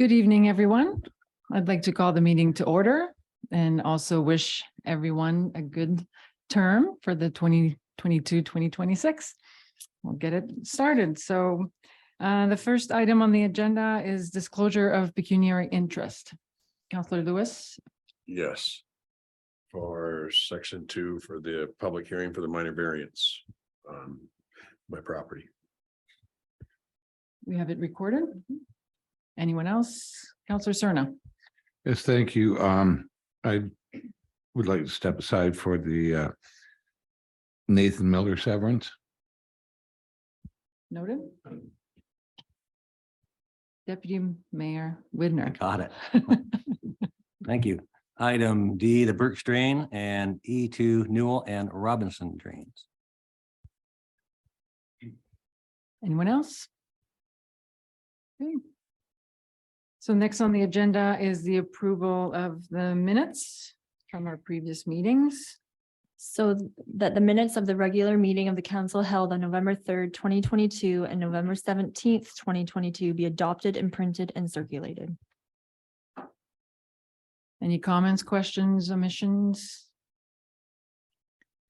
Good evening, everyone. I'd like to call the meeting to order and also wish everyone a good term for the 2022-2026. We'll get it started. So the first item on the agenda is disclosure of pecuniary interest. Councillor Lewis. Yes. For section 2 for the public hearing for the minor variance on my property. We have it recorded. Anyone else? Councillor Cerna. Yes, thank you. I would like to step aside for the Nathan Miller severance. Noted. Deputy Mayor Widner. Got it. Thank you. Item D, the Birch Drain, and E2 Newell and Robinson drains. Anyone else? Okay. So next on the agenda is the approval of the minutes from our previous meetings. So that the minutes of the regular meeting of the council held on November 3rd, 2022 and November 17th, 2022 be adopted and printed and circulated. Any comments, questions, omissions?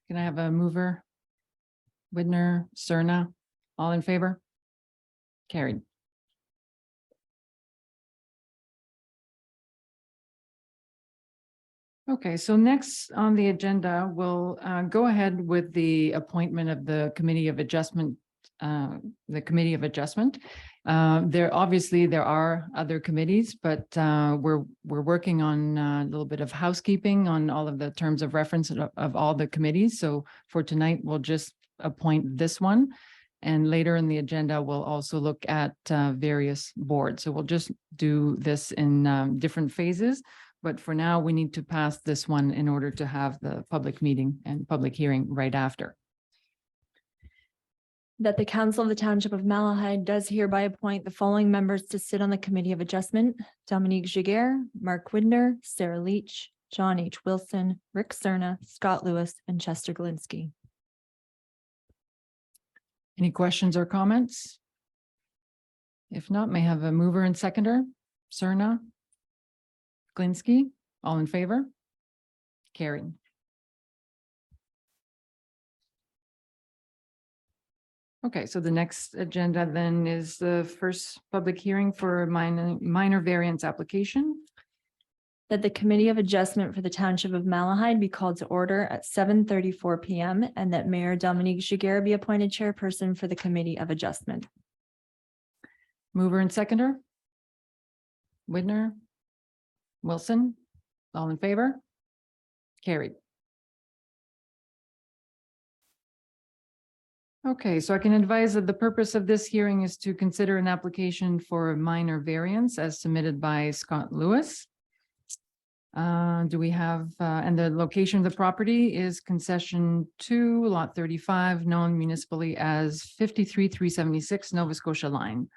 Can I have a mover? Widner, Cerna, all in favor? Carried. Okay, so next on the agenda, we'll go ahead with the appointment of the Committee of Adjustment. There obviously there are other committees, but we're working on a little bit of housekeeping on all of the terms of reference of all the committees. So for tonight, we'll just appoint this one. And later in the agenda, we'll also look at various boards. So we'll just do this in different phases. But for now, we need to pass this one in order to have the public meeting and public hearing right after. That the council of the township of Malahide does hereby appoint the following members to sit on the Committee of Adjustment: Dominique Giguère, Mark Widner, Sarah Leach, John H. Wilson, Rick Cerna, Scott Lewis, and Chester Galinsky. Any questions or comments? If not, may I have a mover and seconder? Cerna, Galinsky, all in favor? Carried. Okay, so the next agenda then is the first public hearing for a minor variance application. That the Committee of Adjustment for the Township of Malahide be called to order at 7:34 p.m. and that Mayor Dominique Giguère be appointed chairperson for the Committee of Adjustment. Mover and seconder? Widner? Wilson? All in favor? Carried. Okay, so I can advise that the purpose of this hearing is to consider an application for a minor variance as submitted by Scott Lewis. Do we have, and the location of the property is concession 2, lot 35, known municipally as 53-376 Nova Scotia line.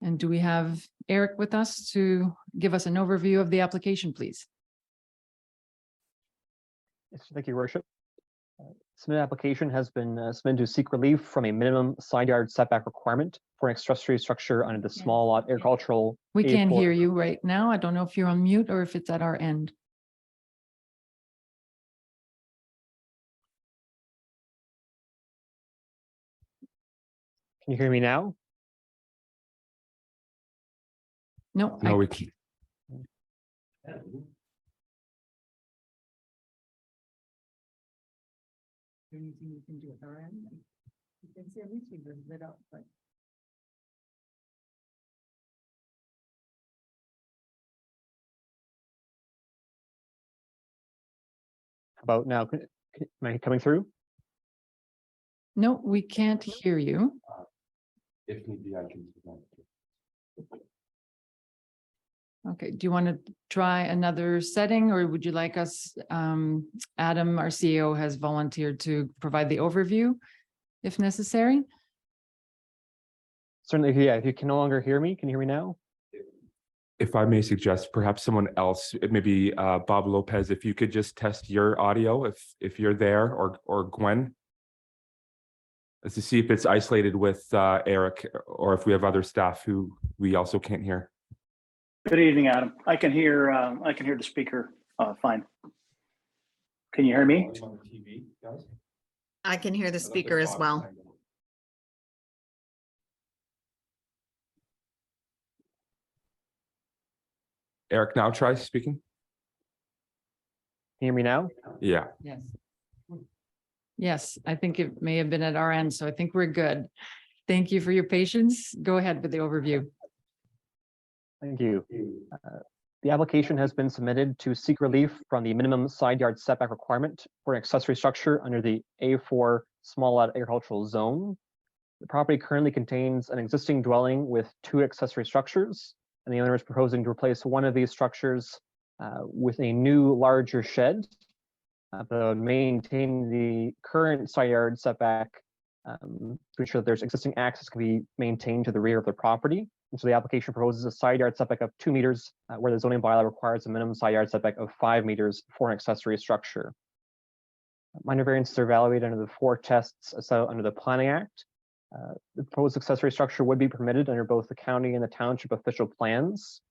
And do we have Eric with us to give us an overview of the application, please? Yes, thank you, Your Worship. Submitted application has been submitted to seek relief from a minimum side yard setback requirement for an accessory structure under the small lot agricultural. We can't A4 hear you right now. I don't know if you're on mute or if it's at our end. Can you hear me now? No, No, we can't. Anything you can do at our end? You can see at least we've lit up, but. How about now? Am I coming through? No, we can't hear you. If need be, I can. Okay, do you want to try another setting or would you like us, Adam, our CEO, has volunteered to provide the overview if necessary? Certainly, yeah. If you can no longer hear me, can you hear me now? If I may suggest, perhaps someone else, maybe Bob Lopez, if you could just test your audio, if you're there, or Gwen, as to see if it's isolated with Eric, or if we have other staff who we also can't hear. Good evening, Adam. I can hear the speaker fine. Can you hear me? I can hear the speaker as well. Eric, now try speaking. Can you hear me now? Yeah. Yes. Yes, I think it may have been at our end, so I think we're good. Thank you for your patience. Go ahead with the overview. Thank you. The application has been submitted to seek relief from the minimum side yard setback requirement for an accessory structure under the A4 small lot agricultural zone. The property currently contains an existing dwelling with 2 accessory structures, and the owner is proposing to replace one of these structures with a new larger shed, but maintain the current side yard setback to ensure that there's existing access can be maintained to the rear of the property. And so the application proposes a side yard setback of 2 meters, where the zoning bylaw requires a minimum side yard setback of 5 meters for an accessory structure. Minor variances are evaluated under the 4 tests set under the Planning Act. The proposed accessory structure would be permitted under both the county and the township official plans.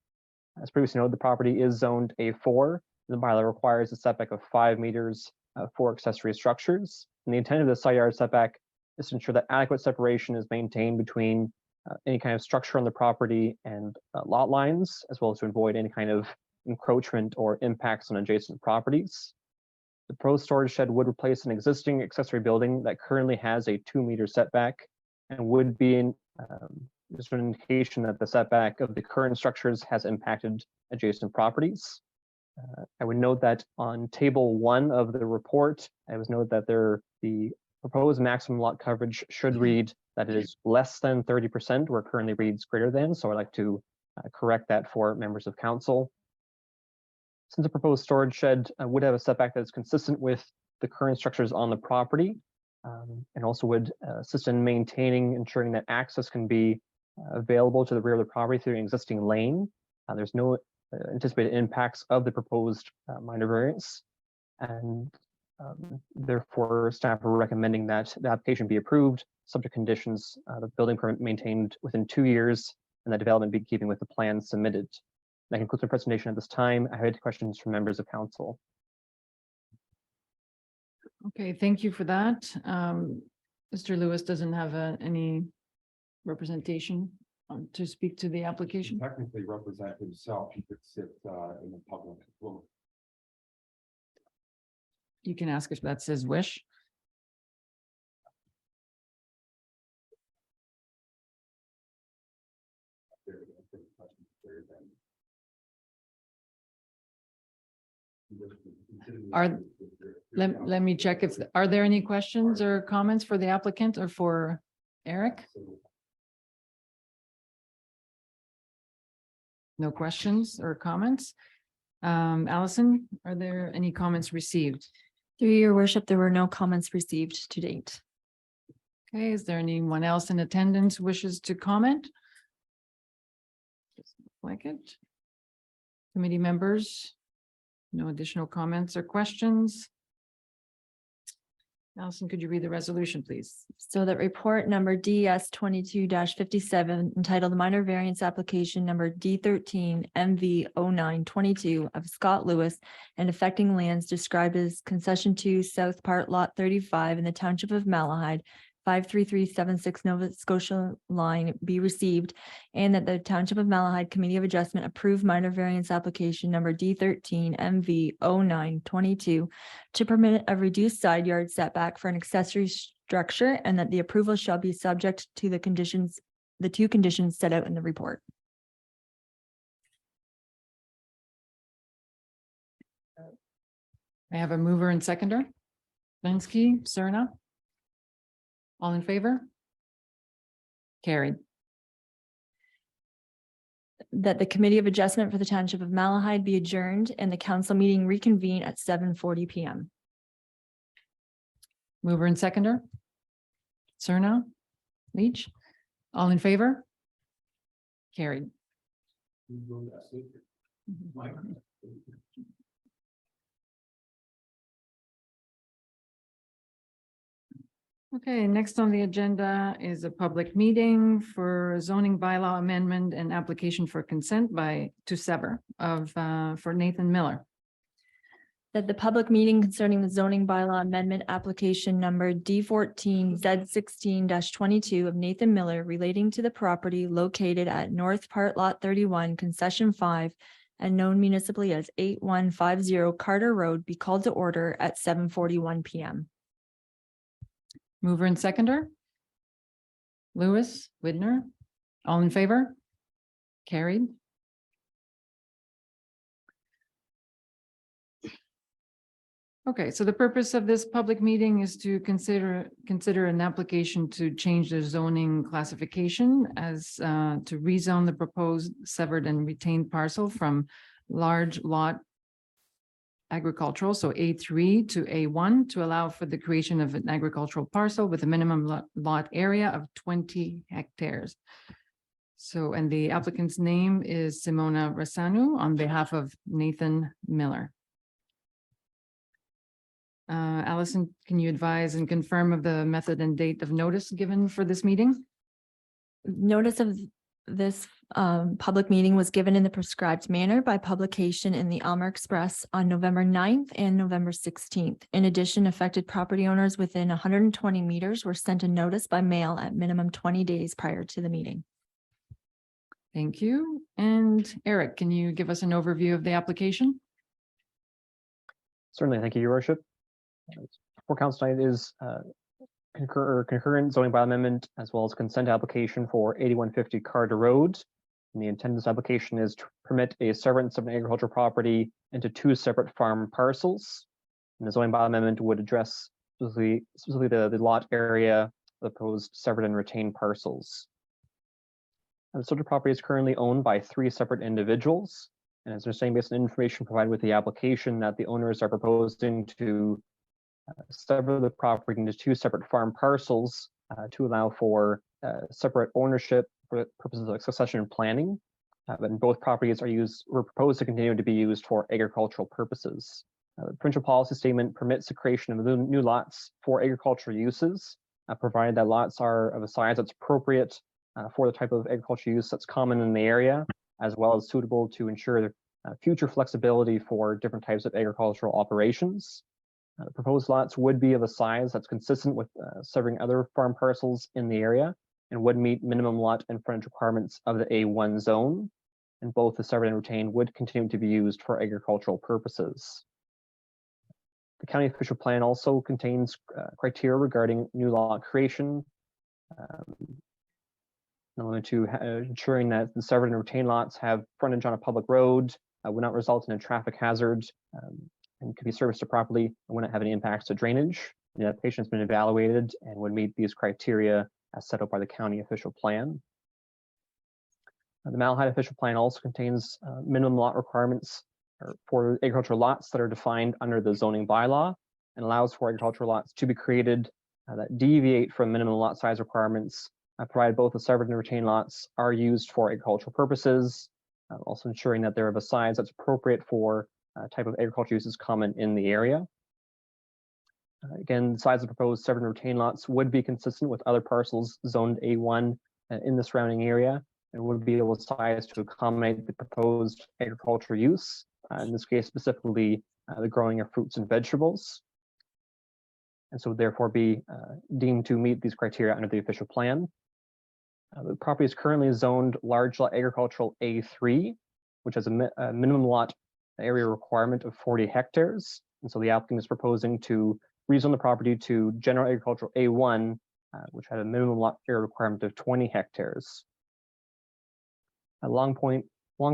As previously noted, the property is zoned A4. The bylaw requires a setback of 5 meters for accessory structures. And the intent of the side yard setback is to ensure that adequate separation is maintained between any kind of structure on the property and lot lines, as well as to avoid any kind of encroachment or impacts on adjacent properties. The proposed storage shed would replace an existing accessory building that currently has a 2-meter setback and would be just an indication that the setback of the current structures has impacted adjacent properties. I would note that on table 1 of the report, I was noted that the proposed maximum lot coverage should read that it is less than 30%, where it currently reads greater than. So I'd like to correct that for members of council. Since the proposed storage shed would have a setback that is consistent with the current structures on the property, and also would assist in ensuring that access can be available to the rear of the property through an existing lane. There's no anticipated impacts of the proposed minor variance, and therefore staff are recommending that the application be approved, subject conditions, the building permit maintained within 2 years, and the development be in keeping with the plan submitted. That concludes the presentation at this time. I have any questions from members of council. Okay, thank you for that. Mr. Lewis doesn't have any representation to speak to the application. Technically represent himself. He could sit in the public. You can ask if that's his wish. Let me check if, are there any questions or comments for the applicant or for Eric? No questions or comments? Allison, are there any comments received? Through your worship, there were no comments received to date. Okay, is there anyone else in attendance who wishes to comment? Doesn't look like it. Committee members? No additional comments or questions? Allison, could you read the resolution, please? So that report number DS 22-57 entitled minor variance application number D13 MV 0922 of Scott Lewis and affecting lands described as concession 2 South Part Lot 35 in the township of Malahide, 53376 Nova Scotia line be received, and that the Township of Malahide Committee of Adjustment approve minor variance application number D13 MV 0922 to permit a reduced side yard setback for an accessory structure, and that the approval shall be subject to the conditions, the 2 conditions set out in the report. I have a mover and seconder. Linsky, Serna. All in favor? Carried. That the Committee of Adjustment for the Township of Malahide be adjourned and the council meeting reconvene at 7:40 p.m. Mover and seconder. Serna, Leach, all in favor? Carried. Okay, next on the agenda is a public meeting for zoning bylaw amendment and application for consent to sever for Nathan Miller. That the public meeting concerning the zoning bylaw amendment application number D14Z16-22 of Nathan Miller relating to the property located at North Part Lot 31, Concession 5, and known municipally as 8150 Carter Road be called to order at 7:41 PM. Mover and seconder. Lewis, Widner, all in favor? Carried. Okay, so the purpose of this public meeting is to consider an application to change the zoning classification as to rezone the proposed severed and retained parcel from large lot agricultural, so A3 to A1, to allow for the creation of an agricultural parcel with a minimum lot area of 20 hectares. So, and the applicant's name is Simona Rasanu on behalf of Nathan Miller. Allison, can you advise and confirm of the method and date of notice given for this meeting? Notice of this public meeting was given in the prescribed manner by publication in the Almer Express on November 9th and November 16th. In addition, affected property owners within 120 meters were sent a notice by mail at minimum 20 days prior to the meeting. Thank you. And Eric, can you give us an overview of the application? Certainly, thank you, Your Worship. For council tonight is concurrent zoning bylaw amendment as well as consent application for 8150 Carter Road. And the intent of this application is to permit a severance of an agricultural property into two separate farm parcels. And the zoning bylaw amendment would address specifically the lot area of the proposed severed and retained parcels. And the subject property is currently owned by three separate individuals. And as they're saying, based on information provided with the application, that the owners are proposing to sever the property into two separate farm parcels to allow for separate ownership for purposes of succession planning. And both properties were proposed to continue to be used for agricultural purposes. The provincial policy statement permits the creation of new lots for agricultural uses, provided that lots are of a size that's appropriate for the type of agricultural use that's common in the area, as well as suitable to ensure future flexibility for different types of agricultural operations. The proposed lots would be of a size that's consistent with severing other farm parcels in the area and would meet minimum lot and frontage requirements of the A1 zone. And both the severed and retained would continue to be used for agricultural purposes. The county official plan also contains criteria regarding new lot creation, ensuring that the severed and retained lots have frontage on a public road, would not result in a traffic hazard, and could be serviced properly and wouldn't have any impacts to drainage. The application has been evaluated and would meet these criteria as set out by the county official plan. The Malahide official plan also contains minimum lot requirements for agricultural lots that are defined under the zoning bylaw and allows for agricultural lots to be created that deviate from minimum lot size requirements, provided both the severed and retained lots are used for agricultural purposes, also ensuring that they're of a size that's appropriate for type of agriculture uses common in the area. Again, the size of proposed severed and retained lots would be consistent with other parcels zoned A1 in the surrounding area and would be able to size to accommodate the proposed agricultural use, in this case specifically the growing of fruits and vegetables, and so therefore be deemed to meet these criteria under the official plan. The property is currently zoned large lot agricultural A3, which has a minimum lot area requirement of 40 hectares. And so the applicant is proposing to rezone the property to general agricultural A1, which had a minimum lot area requirement of 20 hectares. Long Point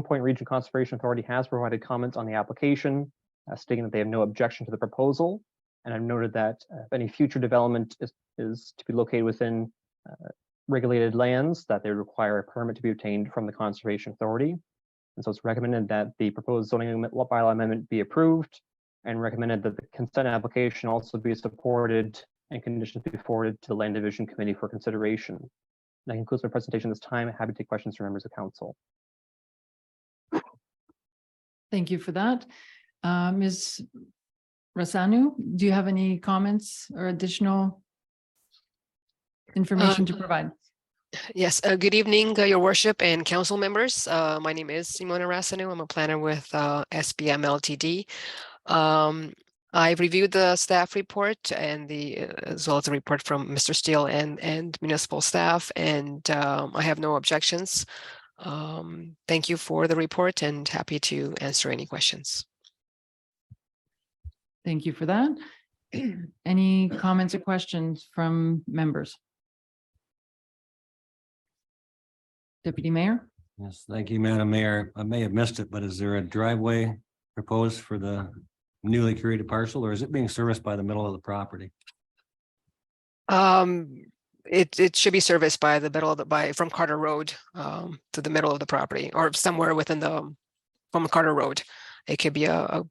Region Conservation Authority has provided comments on the application, stating that they have no objection to the proposal. And I've noted that if any future development is to be located within regulated lands, that they require a permit to be obtained from the Conservation Authority. And so it's recommended that the proposed zoning bylaw amendment be approved, and recommended that the consent application also be supported and conditions be forwarded to the Land Division Committee for consideration. And that concludes my presentation this time. Happy to take questions from members of council. Thank you for that. Ms. Rasanu, do you have any comments or additional information to provide. Yes, good evening, your worship and council members. My name is Simona Rasanu. I'm a planner with SBM Ltd. I've reviewed the staff report and as well as the report from Mr. Steele and municipal staff, and I have no objections. Thank you for the report and happy to answer any questions. Thank you for that. Any comments or questions from members? Deputy Mayor? Yes, thank you, Madam Mayor. I may have missed it, but is there a driveway proposed for the newly created parcel, or is it being serviced by the middle of the property? It should be serviced by the middle of from Carter Road to the middle of the property, or somewhere within from Carter Road. It could be a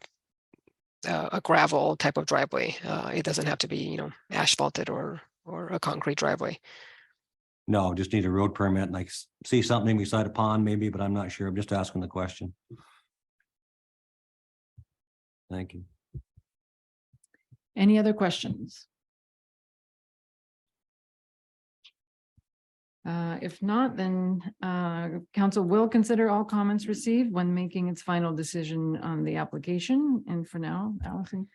gravel type of driveway. It doesn't have to be, asphalted or a concrete driveway. No, just need a road permit, and I see something beside a pond maybe, but I'm not sure. I'm just asking the question. Thank you. Any other questions? If not, then council will consider all comments received when making its final decision on the application. And for now, Allison.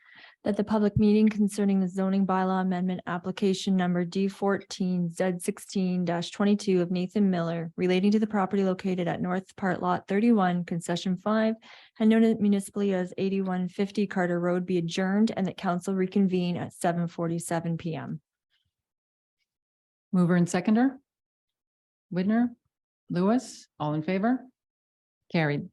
That the public meeting concerning the zoning bylaw amendment application number D14 Z16-22 of Nathan Miller relating to the property located at North Part Lot 31, Concession 5, and known municipally as 8150 Carter Road be adjourned, and that council reconvene at 7:47 PM. Mover and seconder. Widner, Lewis, all in favor? Carried.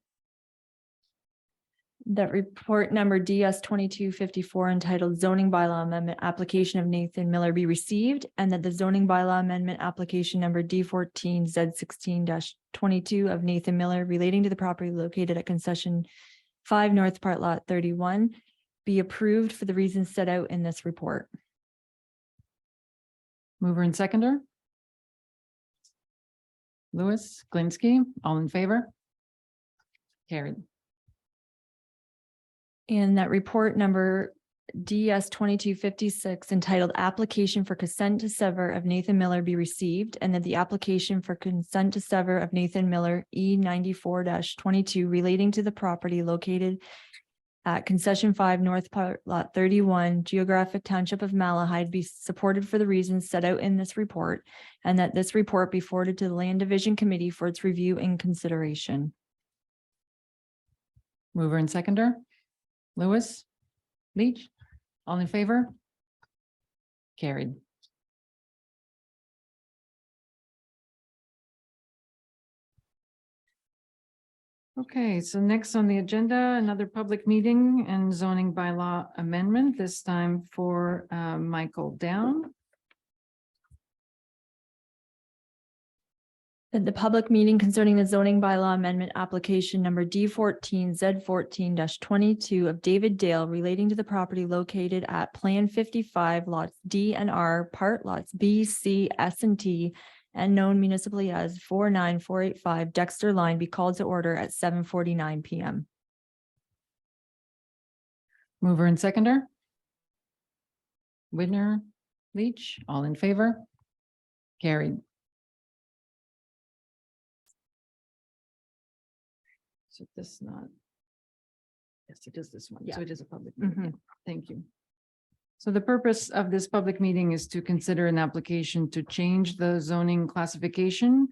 That report number DS 2254 entitled zoning bylaw amendment application of Nathan Miller be received, and that the zoning bylaw amendment application number D14 Z16-22 of Nathan Miller relating to the property located at Concession 5 North Part Lot 31 be approved for the reasons set out in this report. Mover and seconder. Lewis, Glinsky, all in favor? Carried. And that report number DS 2256 entitled application for consent to sever of Nathan Miller be received, and that the application for consent to sever of Nathan Miller E94-22 relating to the property located at Concession 5 North Part Lot 31, Geographic Township of Malahide be supported for the reasons set out in this report, and that this report be forwarded to the Land Division Committee for its review and consideration. Mover and seconder. Lewis, Leach, all in favor? Carried. Okay, so next on the agenda, another public meeting and zoning bylaw amendment, this time for Michael Down. That the public meeting concerning the zoning bylaw amendment application number D14 Z14-22 of David Dale relating to the property located at Plan 55 lots D and R, part lots B, C, S, and T, and known municipally as 49485 Dexter Line be called to order at 7:49 PM. Mover and seconder. Widner, Leach, all in favor? Carried. So this not. Yes, it is this one. So it is a public meeting. Yeah, thank you. So the purpose of this public meeting is to consider an application to change the zoning classification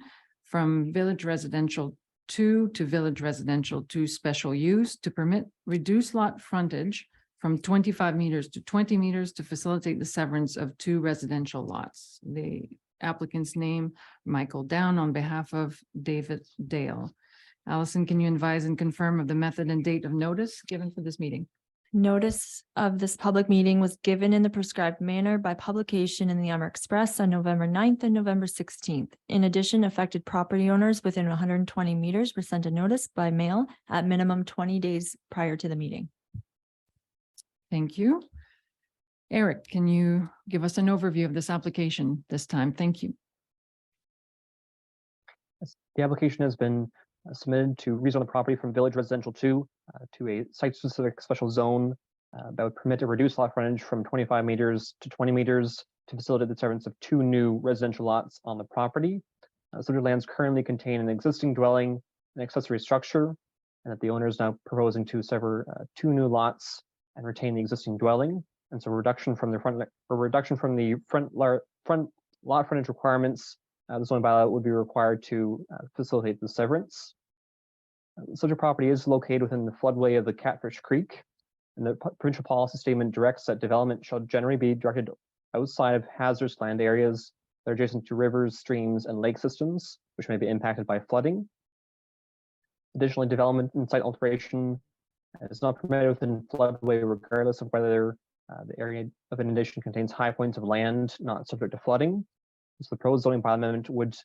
from Village Residential 2 to Village Residential 2 special use to permit reduced lot frontage from 25 meters to 20 meters to facilitate the severance of 2 residential lots. The applicant's name, Michael Down, on behalf of David Dale. Allison, can you advise and confirm of the method and date of notice given for this meeting? Notice of this public meeting was given in the prescribed manner by publication in the Amber Express on November 9th and November 16th. In addition, affected property owners within 120 meters were sent a notice by mail at minimum 20 days prior to the meeting. Thank you. Eric, can you give us an overview of this application this time? Thank you. The application has been submitted to rezone the property from Village Residential 2 to a site-specific special zone that would permit a reduced lot frontage from 25 meters to 20 meters to facilitate the severance of 2 new residential lots on the property. Subject lands currently contain an existing dwelling and accessory structure, and that the owner is now proposing to sever 2 new lots and retain the existing dwelling. And so reduction from the front lot frontage requirements, the zoning bylaw would be required to facilitate the severance. Such a property is located within the floodway of the Catfish Creek, and the provincial policy statement directs that development shall generally be directed outside of hazardous land areas that are adjacent to rivers, streams, and lake systems, which may be impacted by flooding. Additionally, development and site alteration is not permitted within floodway regardless of whether the area of inundation contains high points of land not subject to flooding. So the proposed zoning bylaw amendment would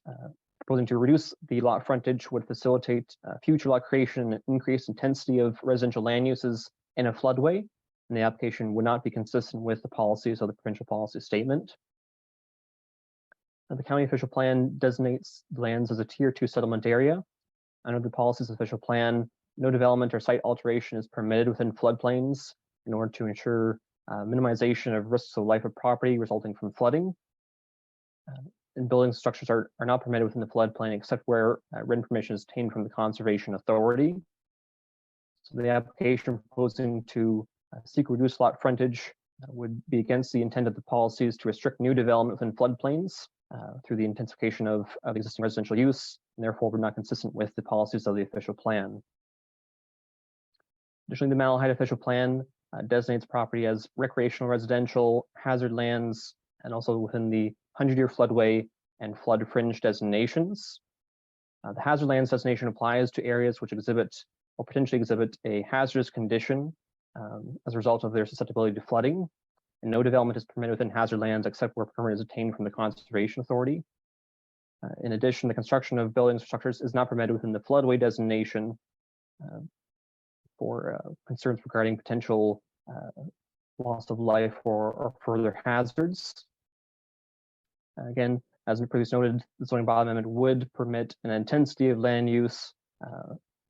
proposing to reduce the lot frontage would facilitate future lot creation and increased intensity of residential land uses in a floodway, and the application would not be consistent with the policies of the provincial policy statement. The county official plan designates the lands as a tier 2 settlement area. Under the policies official plan, no development or site alteration is permitted within floodplains in order to ensure minimization of risks of life of property resulting from flooding. And building structures are not permitted within the floodplain except where written permission is obtained from the conservation authority. So the application proposing to seek reduced lot frontage would be against the intent of the policies to restrict new development within floodplains through the intensification of existing residential use, and therefore would not consistent with the policies of the official plan. Additionally, the Malahide official plan designates property as recreational residential, hazard lands, and also within the 100-year floodway and flood fringe designations. The hazard lands designation applies to areas which exhibit or potentially exhibit a hazardous condition as a result of their susceptibility to flooding. And no development is permitted within hazard lands except where permit is obtained from the conservation authority. In addition, the construction of buildings or structures is not permitted within the floodway designation for concerns regarding potential loss of life or further hazards. Again, as previously noted, the zoning bylaw amendment would permit an intensity of land use,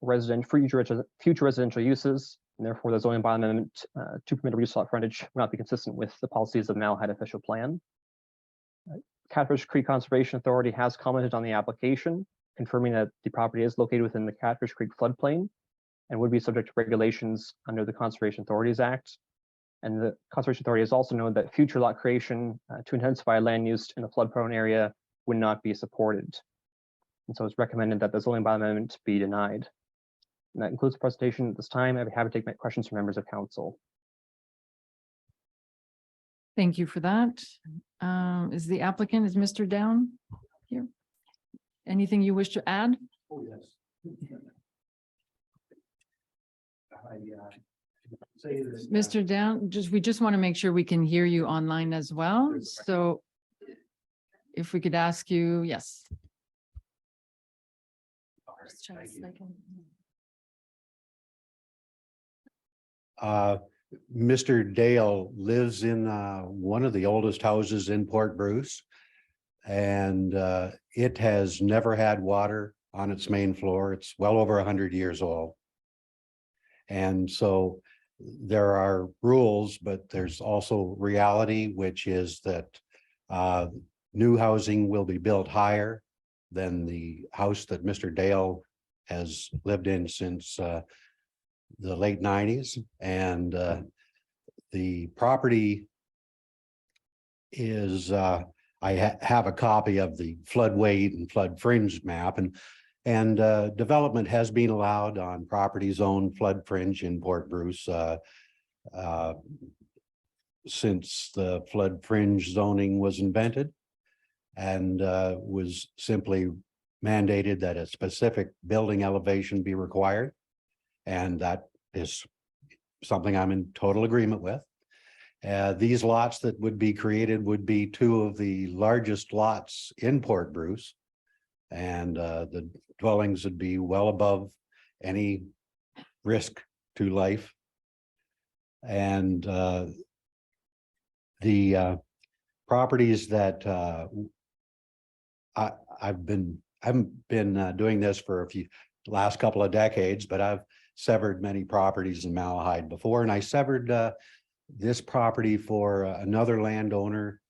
future residential uses, and therefore the zoning bylaw amendment to permit a reduced lot frontage would not be consistent with the policies of the Malahide official plan. Catfish Creek Conservation Authority has commented on the application, confirming that the property is located within the Catfish Creek floodplain and would be subject to regulations under the Conservation Authorities Act. And the Conservation Authority has also noted that future lot creation to intensify land use in the flood-prone area would not be supported. And so it's recommended that the zoning bylaw amendment be denied. And that concludes the presentation at this time. I'd be happy to take my questions from members of council. Thank you for that. Is the applicant, is Mr. Down here? Anything you wish to add? Oh, yes. Mr. Down, we just want to make sure we can hear you online as well. So if we could ask you, yes. Mr. Dale lives in one of the oldest houses in Port Bruce. And it has never had water on its main floor. It's well over 100 years old. And so there are rules, but there's also reality, which is that new housing will be built higher than the house that Mr. Dale has lived in since the late 90s. And the property is, I have a copy of the floodway and flood fringe map, and development has been allowed on properties owned flood fringe in Port Bruce since the flood fringe zoning was invented, and was simply mandated that a specific building elevation be required. And that is something I'm in total agreement with. These lots that would be created would be two of the largest lots in Port Bruce. And the dwellings would be well above any risk to life. And the properties that I haven't been doing this for last couple of decades, but I've severed many properties in Malahide before, and I severed this property for another landowner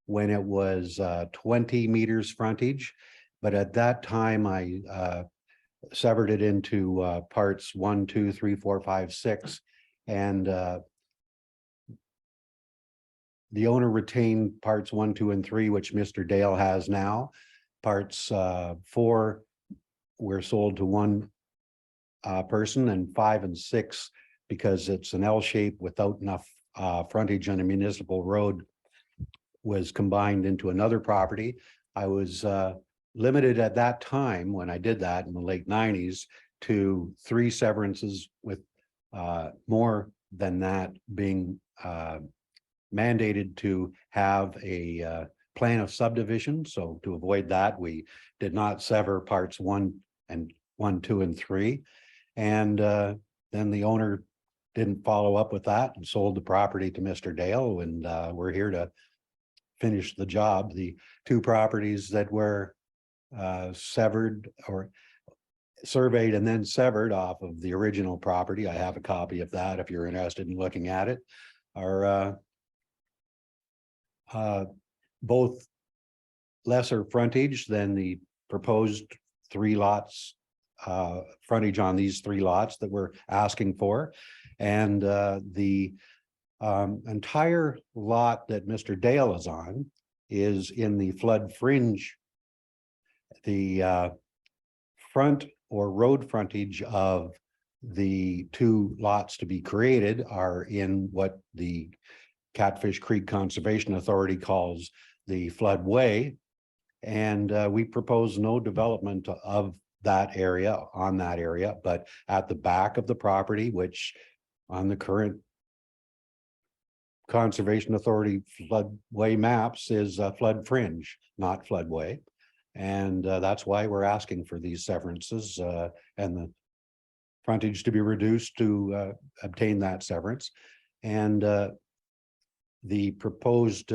when it was 20 meters frontage. But at that time, I severed it into parts 1, 2, 3, 4, 5, 6. And the owner retained parts 1, 2, and 3, which Mr. Dale has now. Parts 4 were sold to one person, and 5 and 6, because it's an L shape without enough frontage on a municipal road, was combined into another property. I was limited at that time, when I did that in the late 90s, to 3 severances, with more than that being mandated to have a plan of subdivision. So to avoid that, we did not sever parts 1, 2, and 3. And then the owner didn't follow up with that and sold the property to Mr. Dale, and we're here to finish the job. The 2 properties that were severed or surveyed and then severed off of the original property, I have a copy of that if you're interested in looking at it, are both lesser frontage than the proposed 3 lots, frontage on these 3 lots that we're asking for. And the entire lot that Mr. Dale is on is in the flood fringe. The front or road frontage of the 2 lots to be created are in what the Catfish Creek Conservation Authority calls the floodway. And we propose no development of that area on that area, but at the back of the property, which on the current Conservation Authority floodway maps is flood fringe, not floodway. And that's why we're asking for these severances and the frontage to be reduced to obtain that severance. And the proposed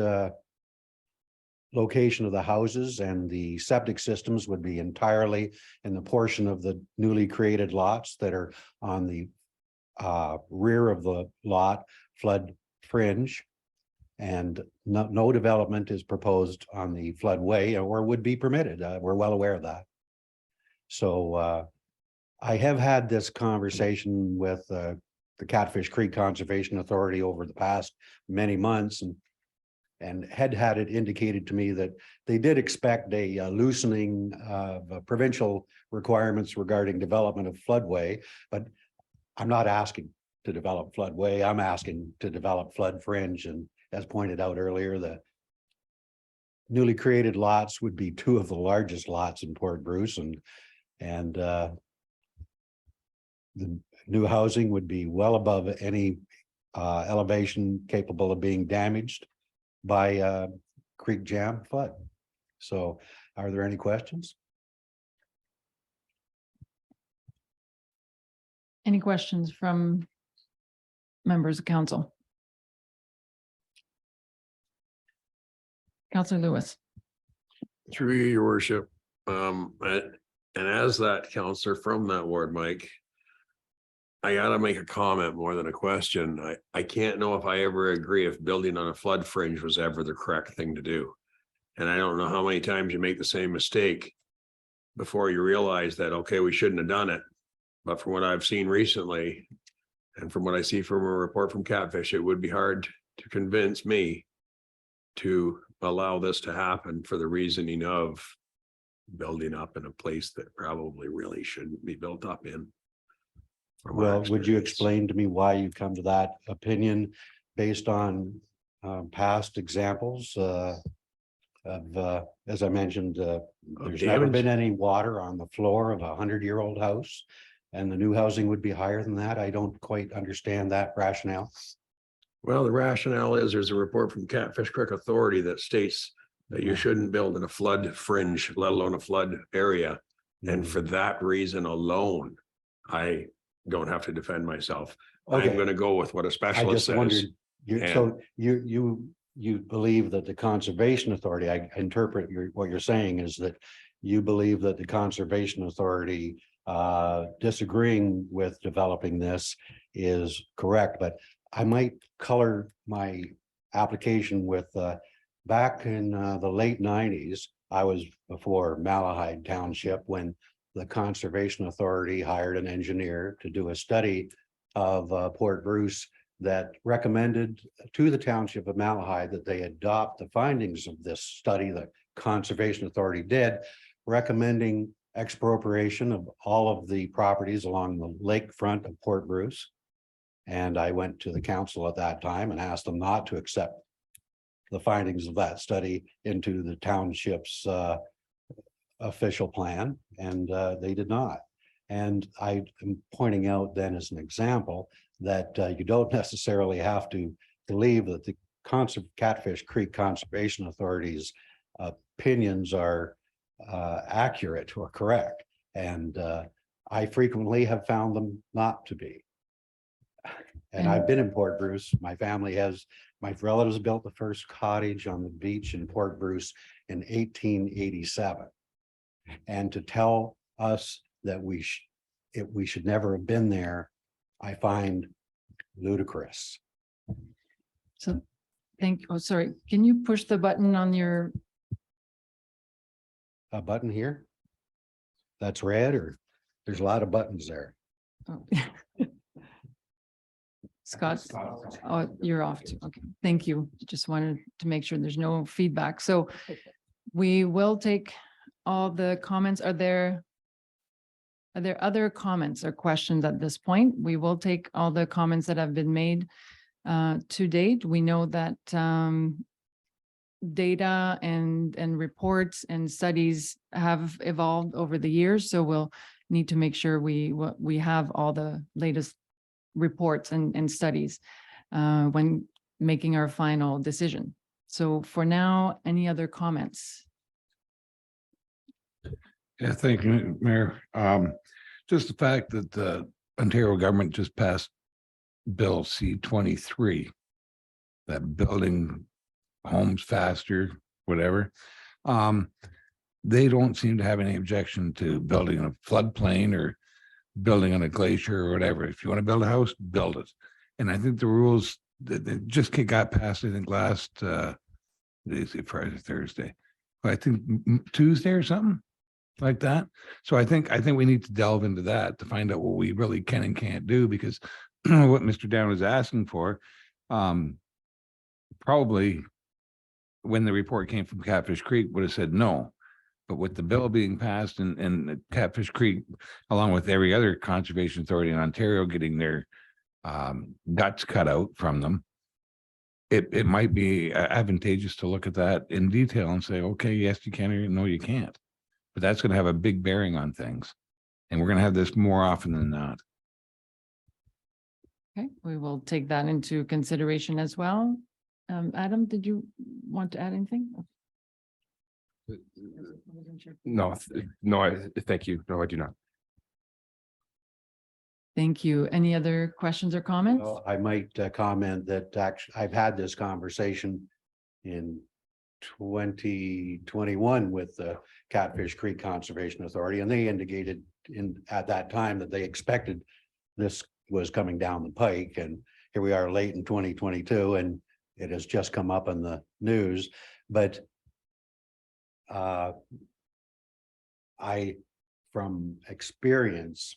location of the houses and the septic systems would be entirely in the portion of the newly created lots that are on the rear of the lot, flood fringe. And no development is proposed on the floodway or would be permitted. We're well aware of that. So I have had this conversation with the Catfish Creek Conservation Authority over the past many months, and had it indicated to me that they did expect a loosening of provincial requirements regarding development of floodway, but I'm not asking to develop floodway. I'm asking to develop flood fringe. And as pointed out earlier, the newly created lots would be 2 of the largest lots in Port Bruce, and the new housing would be well above any elevation capable of being damaged by creek jam flood. So are there any questions? Any questions from members of council? Councillor Lewis. Through you, your worship, and as that counselor from that ward, Mike, I gotta make a comment more than a question. I can't know if I ever agree if building on a flood fringe was ever the correct thing to do. And I don't know how many times you make the same mistake before you realize that, okay, we shouldn't have done it. But from what I've seen recently, and from what I see from a report from Catfish, it would be hard to convince me to allow this to happen for the reasoning of building up in a place that probably really shouldn't be built up in. Well, would you explain to me why you come to that opinion based on past examples of, as I mentioned, there's never been any water on the floor of a 100-year-old house, and the new housing would be higher than that? I don't quite understand that rationale. Well, the rationale is there's a report from Catfish Creek Authority that states that you shouldn't build in a flood fringe, let alone a flood area. And for that reason alone, I don't have to defend myself. Okay. I'm going to go with what a I specialist just wondered, says. so you believe that the Conservation Authority, I interpret what you're saying is that you believe that the Conservation Authority disagreeing with developing this is correct, but I might color my application with back in the late nineties, I was before Malahide Township when the Conservation Authority hired an engineer to do a study of Port Bruce that recommended to the Township of Malahide that they adopt the findings of this study the Conservation Authority did, recommending expropriation of all of the properties along the lakefront of Port Bruce. And I went to the council at that time and asked them not to accept the findings of that study into the township's official plan, and they did not. And I am pointing out then as an example that you don't necessarily have to believe that the Catfish Creek Conservation Authority's opinions are accurate or correct. And I frequently have found them not to be. And I've been in Port Bruce. My family has, my relatives built the first cottage on the beach in Port Bruce in 1887. And to tell us that we should never have been there, I find ludicrous. So oh, sorry, can you push the button on your, A button here? That's red, or there's a lot of buttons there. oh. Scott, oh, you're off too. Okay, thank you. Just wanted to make sure there's no feedback. So we will take all the comments. Are there other comments or questions at this point? We will take all the comments that have been made to date. We know that data and reports and studies have evolved over the years, so we'll need to make sure we have all the latest reports and studies when making our final decision. So for now, any other comments? Yeah, thank you, Mayor. Just the fact that the Ontario government just passed Bill C-23, that building homes faster, whatever. They don't seem to have any objection to building in a floodplain or building on a glacier or whatever. If you want to build a house, build it. And I think the rules that just got passed, I think last Friday, Thursday, I think Tuesday or something like that. So I think we need to delve into that to find out what we really can and can't do, because what Mr. Down was asking for, probably when the report came from Catfish Creek would have said no. But with the bill being passed and Catfish Creek, along with every other conservation authority in Ontario getting their guts cut out from them, it might be advantageous to look at that in detail and say, okay, yes, you can, or no, you can't. But that's going to have a big bearing on things. And we're going to have this more often than not. Okay, we will take that into consideration as well. Adam, did you want to add anything? No, thank you. No, I do not. Thank you. Any other questions or comments? Well, I might comment that actually I've had this conversation in 2021 with the Catfish Creek Conservation Authority, and they indicated at that time that they expected this was coming down the pike, and here we are late in 2022, and it has just come up in the news. But I, from experience,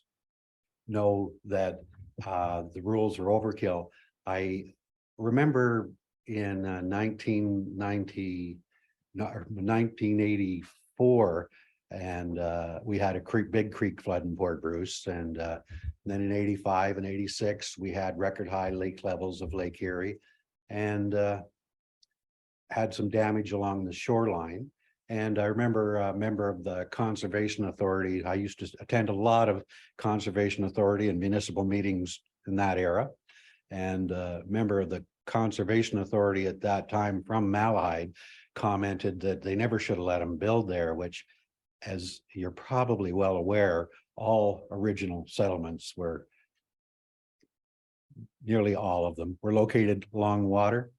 know that the rules are overkill. I remember in 1984, and we had a big creek flood in Port Bruce, and then in 85 and 86 we had record high lake levels of Lake Erie, and had some damage along the shoreline. And I remember a member of the Conservation Authority. I used to attend a lot of Conservation Authority and municipal meetings in that era. And a member of the Conservation Authority at that time from Malahide commented that they never should have let them build there, which, as you're probably well aware, all original settlements were, nearly all of them, were located along water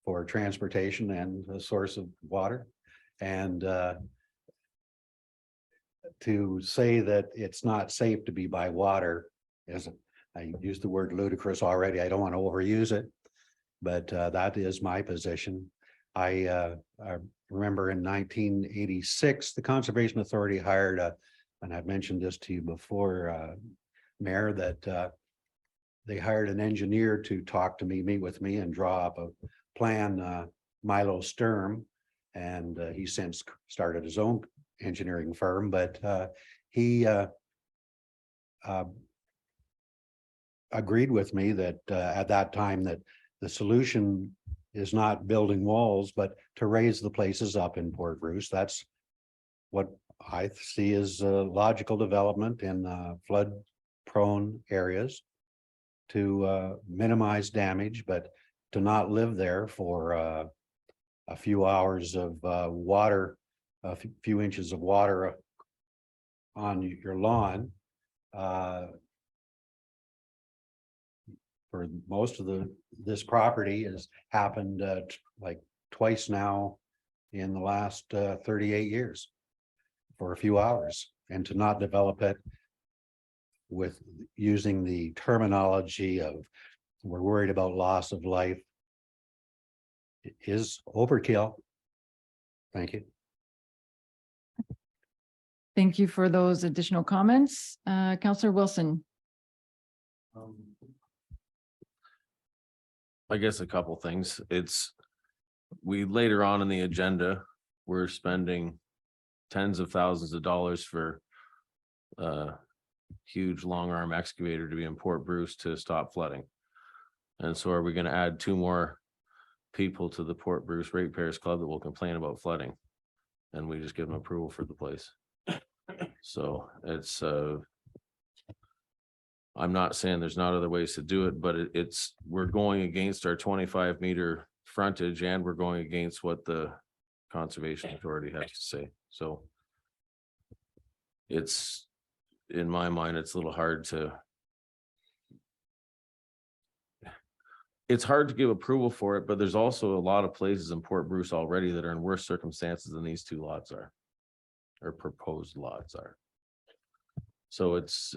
for transportation and a source of water. And to say that it's not safe to be by water is, I used the word ludicrous already. I don't want to overuse it, but that is my position. I remember in 1986, the Conservation Authority hired and I've mentioned this to you before, Mayor, that they hired an engineer to talk to me, meet with me and draw up a plan, Milo Sturm. And he's since started his own engineering firm, but he agreed with me that at that time that the solution is not building walls, but to raise the places up in Port Bruce. That's what I see as logical development in flood prone areas to minimize damage, but to not live there for a few hours of water, a few inches of water on your lawn. For most of this property has happened like twice now in the last 38 years for a few hours, and to not develop it with using the terminology of we're worried about loss of life is overkill. Thank you. Thank you for those additional comments. Councillor Wilson. I guess a couple things. We later on in the agenda, we're spending tens of thousands of dollars for a huge long arm excavator to be in Port Bruce to stop flooding. And so are we going to add 2 more people to the Port Bruce Ratepayers Club that will complain about flooding? And we just give them approval for the place. So it's I'm not saying there's not other ways to do it, but we're going against our 25-meter frontage, and we're going against what the Conservation Authority has to say. So it's, in my mind, it's a little hard to, it's hard to give approval for it, but there's also a lot of places in Port Bruce already that are in worse circumstances than these 2 lots are, or proposed lots are. So it's,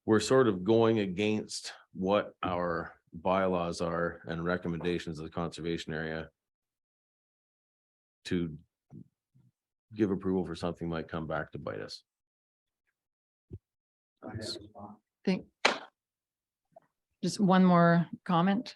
we're sort of going against what our bylaws are and recommendations of the conservation area to give approval for something might come back to bite us. Think. Just one more comment.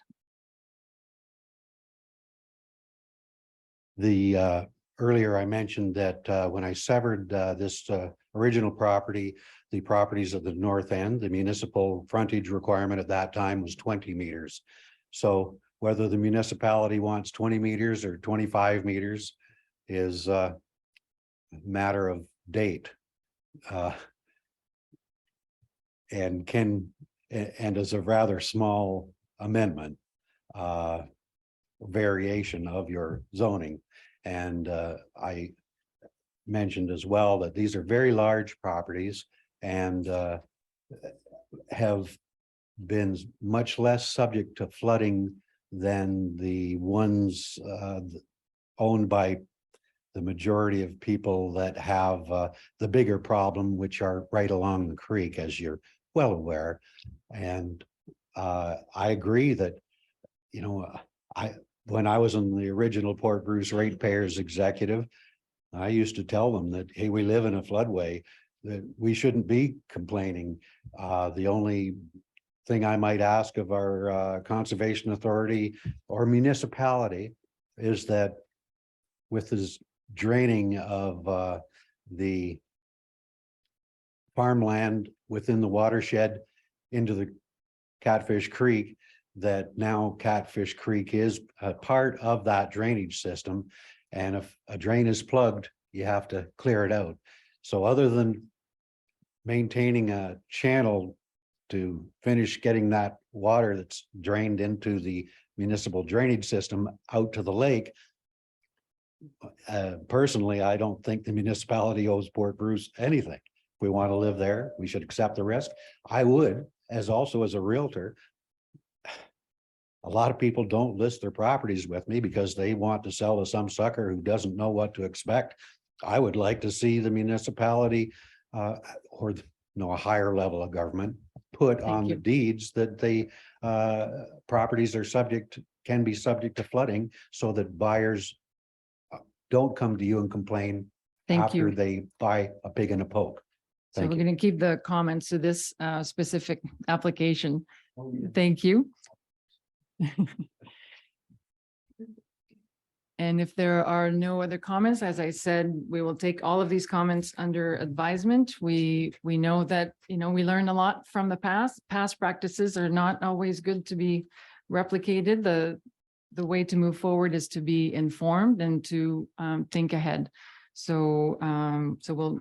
The earlier I mentioned that when I severed this original property, the properties of the north end, the municipal frontage requirement at that time was 20 meters. So whether the municipality wants 20 meters or 25 meters is a matter of date. And is a rather small amendment, variation of your zoning. And I mentioned as well that these are very large properties and have been much less subject to flooding than the ones owned by the majority of people that have the bigger problem, which are right along the creek, as you're well aware. And I agree that, you know, when I was in the original Port Bruce Ratepayers executive, I used to tell them that, hey, we live in a floodway, that we shouldn't be complaining. The only thing I might ask of our conservation authority or municipality is that with this draining of the farmland within the watershed into the Catfish Creek, that now Catfish Creek is a part of that drainage system. And if a drain is plugged, you have to clear it out. So other than maintaining a channel to finish getting that water that's drained into the municipal drainage system out to the lake, personally, I don't think the municipality owes Port Bruce anything. If we want to live there, we should accept the risk. I would, as a realtor. A lot of people don't list their properties with me because they want to sell to some sucker who doesn't know what to expect. I would like to see the municipality or a higher level of government put Thank on the you. deeds that the properties are can be subject to flooding so that buyers don't come to you and complain Thank after you. they buy a pig in a poke. So Thank we're you. going to keep the comments to this specific application. Thank you. And if there are no other comments, as I said, we will take all of these comments under advisement. We know that, we learn a lot from the past. Past practices are not always good to be replicated. The way to move forward is to be informed and to think ahead. So we'll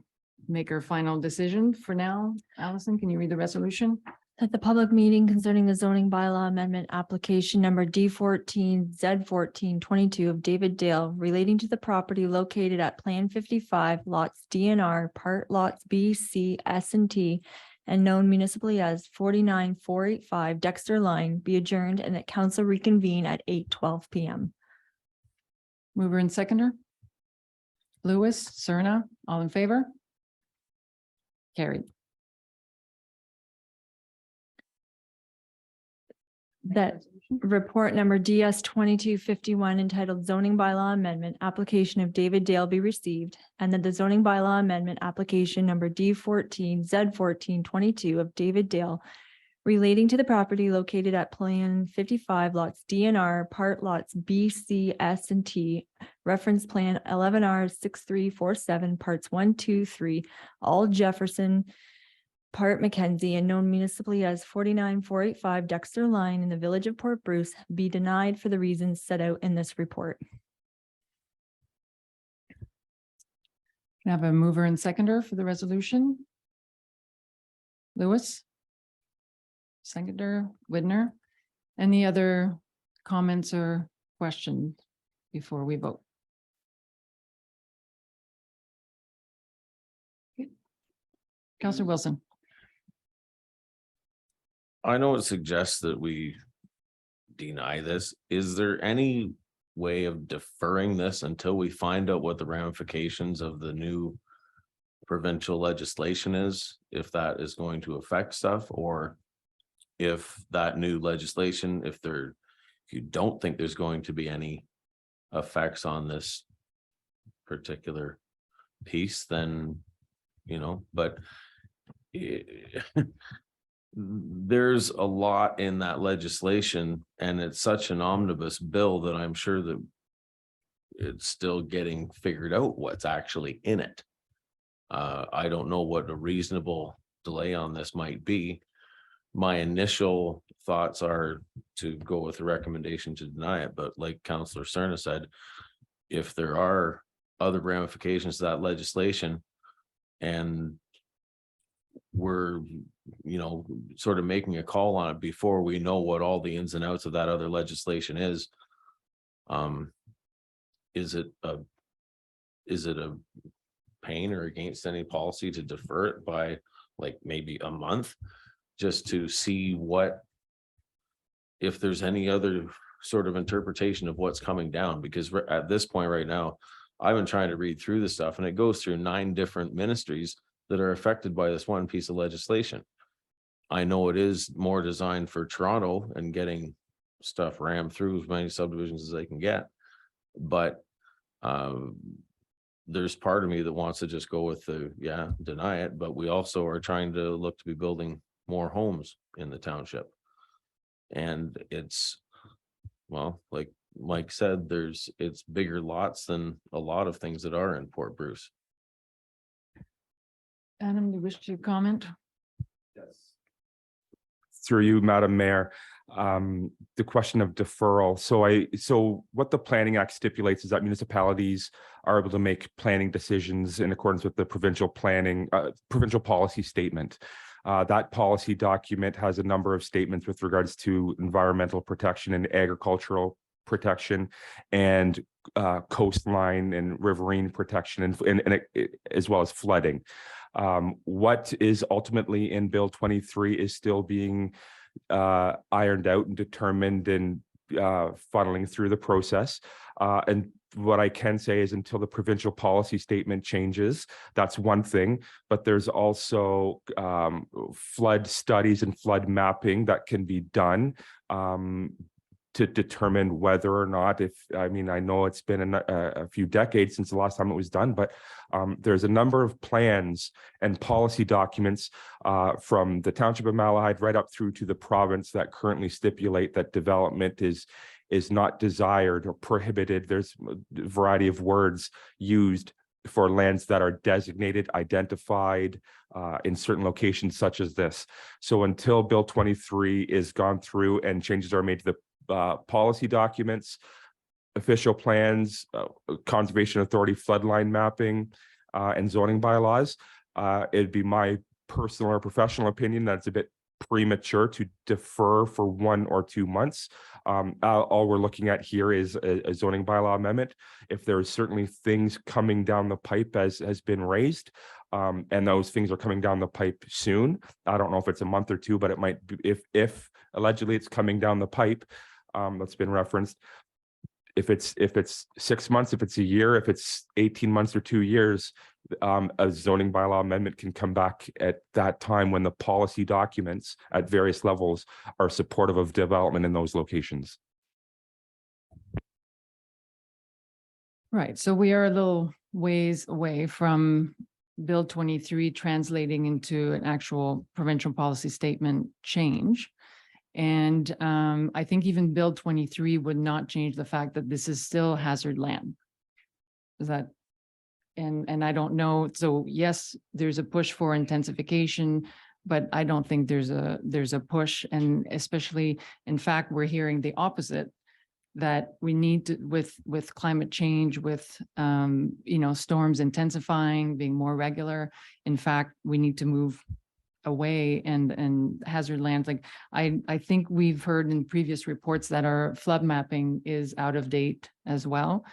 make our final decision for now. Allison, can you read the resolution? That the public meeting concerning the zoning bylaw amendment application number D14 Z1422 of David Dale relating to the property located at Plan 55 lots DNR, part lots B, C, S, and T, and known municipally as 49485 Dexter Line be adjourned and that council reconvene at 8:12 p.m. Mover and seconder? Lewis, Serna, all in favor? Carried. That report number DS 2251 entitled zoning bylaw amendment application of David Dale be received, and that the zoning bylaw amendment application number D14 Z1422 of David Dale relating to the property located at Plan 55 lots DNR, part lots B, C, S, and T, reference plan 11R 6347 parts 1, 2, 3, all Jefferson, part Mackenzie, and known municipally as 49485 Dexter Line in the village of Port Bruce be denied for the reasons set out in this report. Can I have a mover and seconder for the resolution? Lewis? Seconder, Widner? Any other comments or questions before we vote? Counselor Wilson? I know it suggests that we deny this. Is there any way of deferring this until we find out what the ramifications of the new provincial legislation is, if that is going to affect stuff, or if that new legislation, if you don't think there's going to be any effects on this particular piece, then, but there's a lot in that legislation, and it's such an omnibus bill that I'm sure that it's still getting figured out what's actually in it. I don't know what a reasonable delay on this might be. My initial thoughts are to go with the recommendation to deny it, but like Councillor Serna said, if there are other ramifications to that legislation and we're sort of making a call on it before we know what all the ins and outs of that other legislation is it a pain or against any policy to defer it by like maybe a month, just to see if there's any other sort of interpretation of what's coming down? Because at this point right now, I've been trying to read through this stuff, and it goes through 9 different ministries that are affected by this one piece of legislation. I know it is more designed for Toronto and getting stuff rammed through as many subdivisions as they can get, but there's part of me that wants to just go with deny it, but we also are trying to look to be building more homes in the township. And it's, well, like Mike said, it's bigger lots than a lot of things that are in Port Bruce. Adam, you wish to comment? Yes. Through you, Madam Mayor, the question of deferral. So what the Planning Act stipulates is that municipalities are able to make planning decisions in accordance with the provincial policy statement. That policy document has a number of statements with regards to environmental protection and agricultural protection and coastline and riverine protection and as well as flooding. What is ultimately in Bill 23 is still being ironed out and determined, and funneling through the process. And what I can say is until the provincial policy statement changes, that's one thing, but there's also flood studies and flood mapping that can be done to determine whether or not, I know it's been a few decades since the last time it was done, but there's a number of plans and policy documents from the Township of Malahide right up through to the province that currently stipulate that development is not desired or prohibited. There's a variety of words used for lands that are designated, identified in certain locations such as this. So until Bill 23 is gone through and changes are made to the policy documents, official plans, conservation authority floodline mapping, and zoning bylaws, it'd be my personal or professional opinion that it's a bit premature to defer for 1 or 2 months. All we're looking at here is a zoning bylaw amendment. If there are certainly things coming down the pipe as has been raised, and those things are coming down the pipe soon. I don't know if it's a month or 2, but it might be if allegedly it's coming down the pipe, that's been referenced. If it's 6 months, if it's a year, if it's 18 months or 2 years, a zoning bylaw amendment can come back at that time when the policy documents at various levels are supportive of development in those locations. Right, so we are a little ways away from Bill 23 translating into an actual provincial policy statement change. And I think even Bill 23 would not change the fact that this is still hazard land. Is that, and I don't know, so yes, there's a push for intensification, but I don't think there's a push, and especially, in fact, we're hearing the opposite, that we need to, with climate change, with storms intensifying, being more regular. In fact, we need to move away and hazard lands. Like I think we've heard in previous reports that our flood mapping is out of date as well.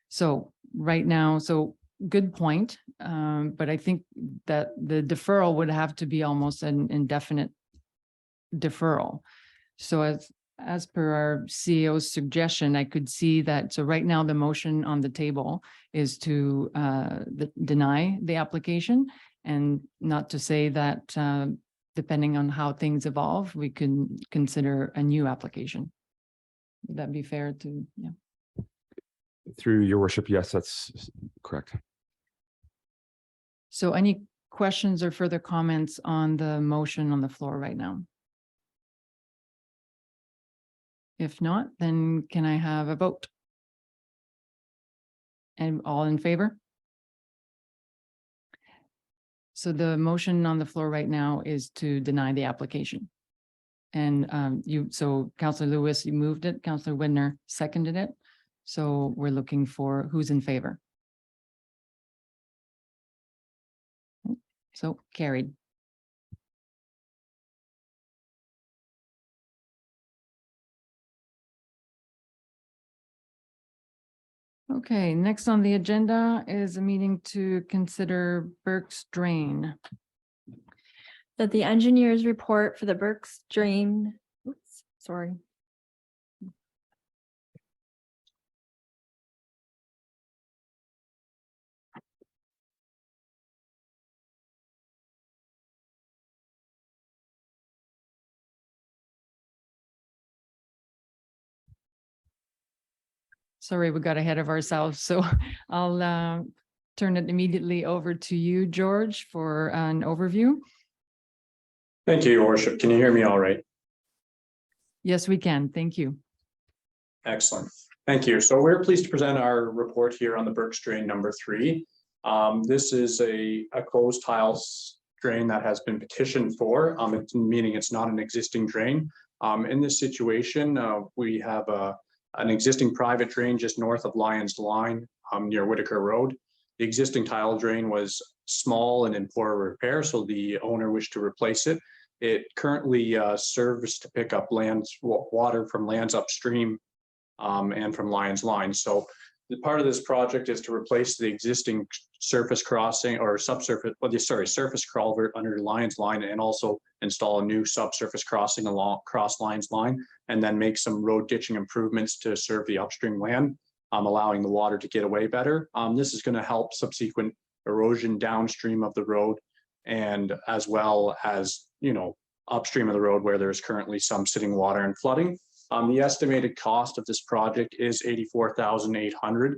So right now, so good point. But I think that the deferral would have to be almost an indefinite deferral. So as per our CEO's suggestion, I could see that. So right now, the motion on the table is to deny the application, and not to say that depending on how things evolve, we can consider a new application. Would that be fair to, yeah? Through your worship, yes, that's correct. So any questions or further comments on the motion on the floor right now? If not, then can I have a vote? And all in favor? So the motion on the floor right now is to deny the application. And so Councillor Lewis, you moved it, Councillor Widner seconded it. So we're looking for who's in favor. So carried. Okay, next on the agenda is a meeting to consider Burke's Drain. That the engineer's report for the Burke's Drain, oops, sorry. Sorry, we got ahead of ourselves, so I'll turn it immediately over to you, George, for an overview. Thank you, Your Worship. Can you hear me all right? Yes, we can. Thank you. Excellent. Thank you. So we're pleased to present our report here on the Burke's Drain number 3. This is a closed tile drain that has been petitioned for, meaning it's not an existing drain. In this situation, we have an existing private drain just north of Lyons Line near Whitaker Road. The existing tile drain was small and in poor repair, so the owner wished to replace it. It currently serves to pick up water from lands upstream and from Lyons Line. So the part of this project is to replace the existing surface crossing or subsurface, surface culvert under Lions Line, and also install a new subsurface crossing along Cross Lions Line, and then make some road ditching improvements to serve the upstream land, allowing the water to get away better. This is going to help subsequent erosion downstream of the road, and as well as, upstream of the road where there's currently some sitting water and flooding. The estimated cost of this project is $84,800,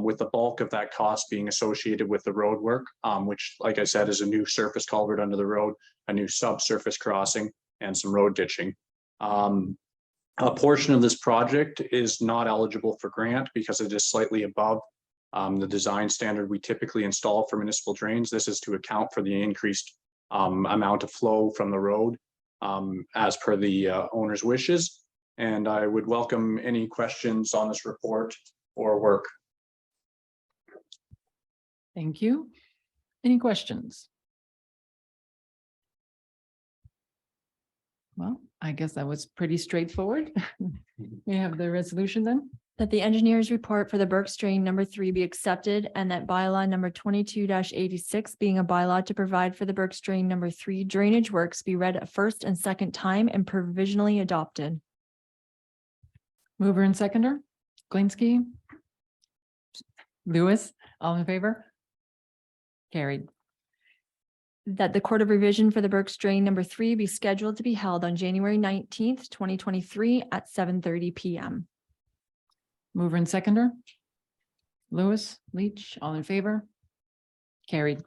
with the bulk of that cost being associated with the road work, which, like I said, is a new surface culvert under the road, a new subsurface crossing, and some road ditching. A portion of this project is not eligible for grant because it is slightly above the design standard we typically install for municipal drains. This is to account for the increased amount of flow from the road as per the owner's wishes. And I would welcome any questions on this report or work. Thank you. Any questions? Well, I guess that was pretty straightforward. We have the resolution then. That the engineer's report for the Burke's Drain number 3 be accepted, and that bylaw number 22-86 being a bylaw to provide for the Burke's Drain number 3 drainage works be read a first and second time and provisionally adopted. Mover and seconder, Glinski. Lewis, all in favor? Carried. That the Court of Revision for the Burke's Drain number 3 be scheduled to be held on January 19th, 2023 at 7:30 PM. Mover and seconder. Lewis, Leach, all in favor? Carried.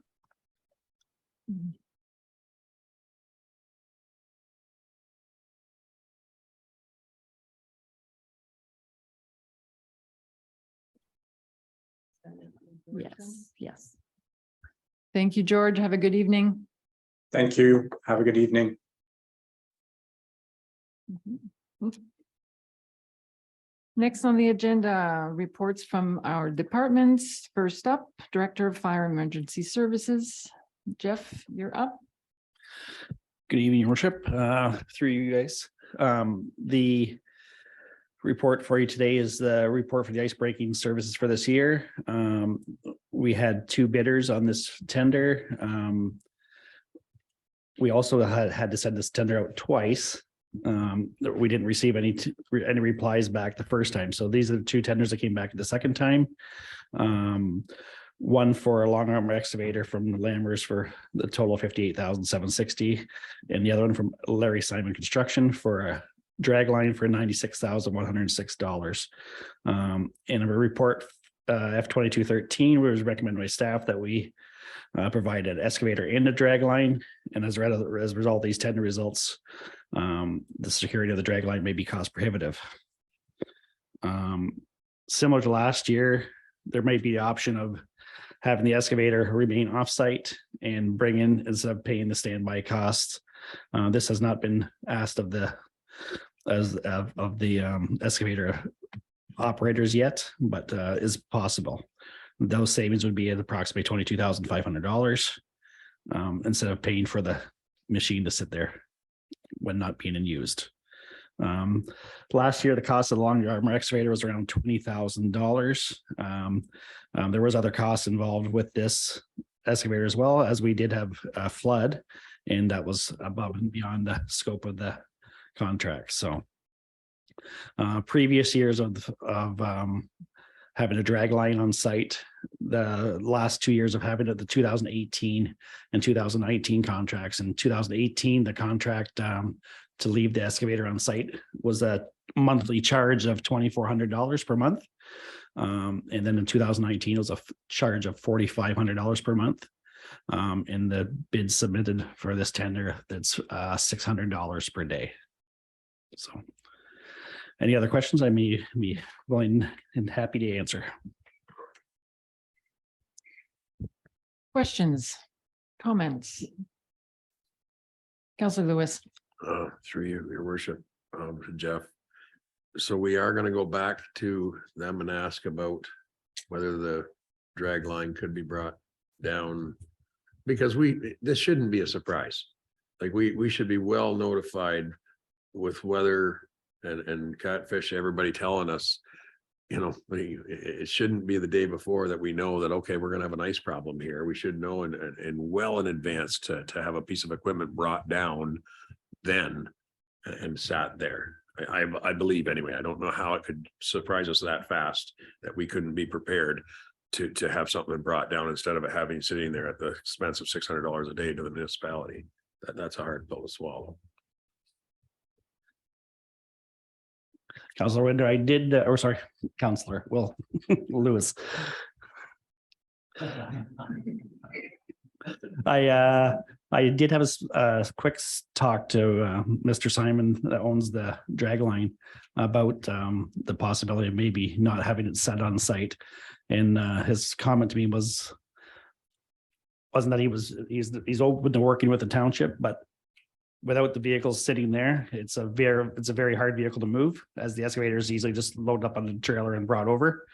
Yes, yes. Thank you, George. Have a good evening. Thank you. Have a good evening. Next on the agenda, reports from our departments. First up, Director of Fire and Emergency Services. Jeff, you're up. Good evening, Your Worship, through you guys. The report for you today is the report for the ice breaking services for this year. We had 2 bidders on this tender. We also had to send this tender out twice. We didn't receive any replies back the first time. So these are the 2 tenders that came back the second time. One for a long arm excavator from Lammers for the total of $58,760, and the other one from Larry Simon Construction for a drag line for $96,106. In a report F-2213, was recommended by staff that we provide an excavator and a drag line, and as a result of these tender results, the security of the drag line may be cost prohibitive. Similar to last year, there might be the option of having the excavator remain offsite and bring in instead of paying the standby costs. This has not been asked of the excavator operators yet, but is possible. Those savings would be at approximately $22,500 instead of paying for the machine to sit there when not being used. Last year, the cost of the long arm excavator was around $20,000. There was other costs involved with this excavator as well, as we did have a flood, and that was above and beyond the scope of the contract. So previous years of having a drag line on site, the last 2 years of having it, the 2018 and 2019 contracts. In 2018, the contract to leave the excavator on site was a monthly charge of $2,400 per month. And then in 2019, it was a charge of $4,500 per month. And the bid submitted for this tender, that's $600 per day. So any other questions? I may be willing and happy to answer. Questions, comments? Councilor Lewis. Through you, Your Worship, Jeff. So we are gonna go back to them and ask about whether the drag line could be brought down. Because this shouldn't be a surprise. Like we should be well notified with weather and catfish, everybody telling us you know, it shouldn't be the day before that we know that, okay, we're gonna have an ice problem here. We should know and well in advance to have a piece of equipment brought down then and sat there. I believe anyway. I don't know how it could surprise us that fast that we couldn't be prepared to have something brought down instead of it having sitting there at the expense of $600 a day to the municipality. That's a hard pill to swallow. Counselor Winder, I did, or sorry, Counselor Will Lewis. I did have a quick talk to Mr. Simon that owns the drag line about the possibility of maybe not having it set on site. And his comment to me wasn't that he's open to working with the township, but without the vehicles sitting there, it's a very hard vehicle to move, as the excavator is easily just loaded up on the trailer and brought over.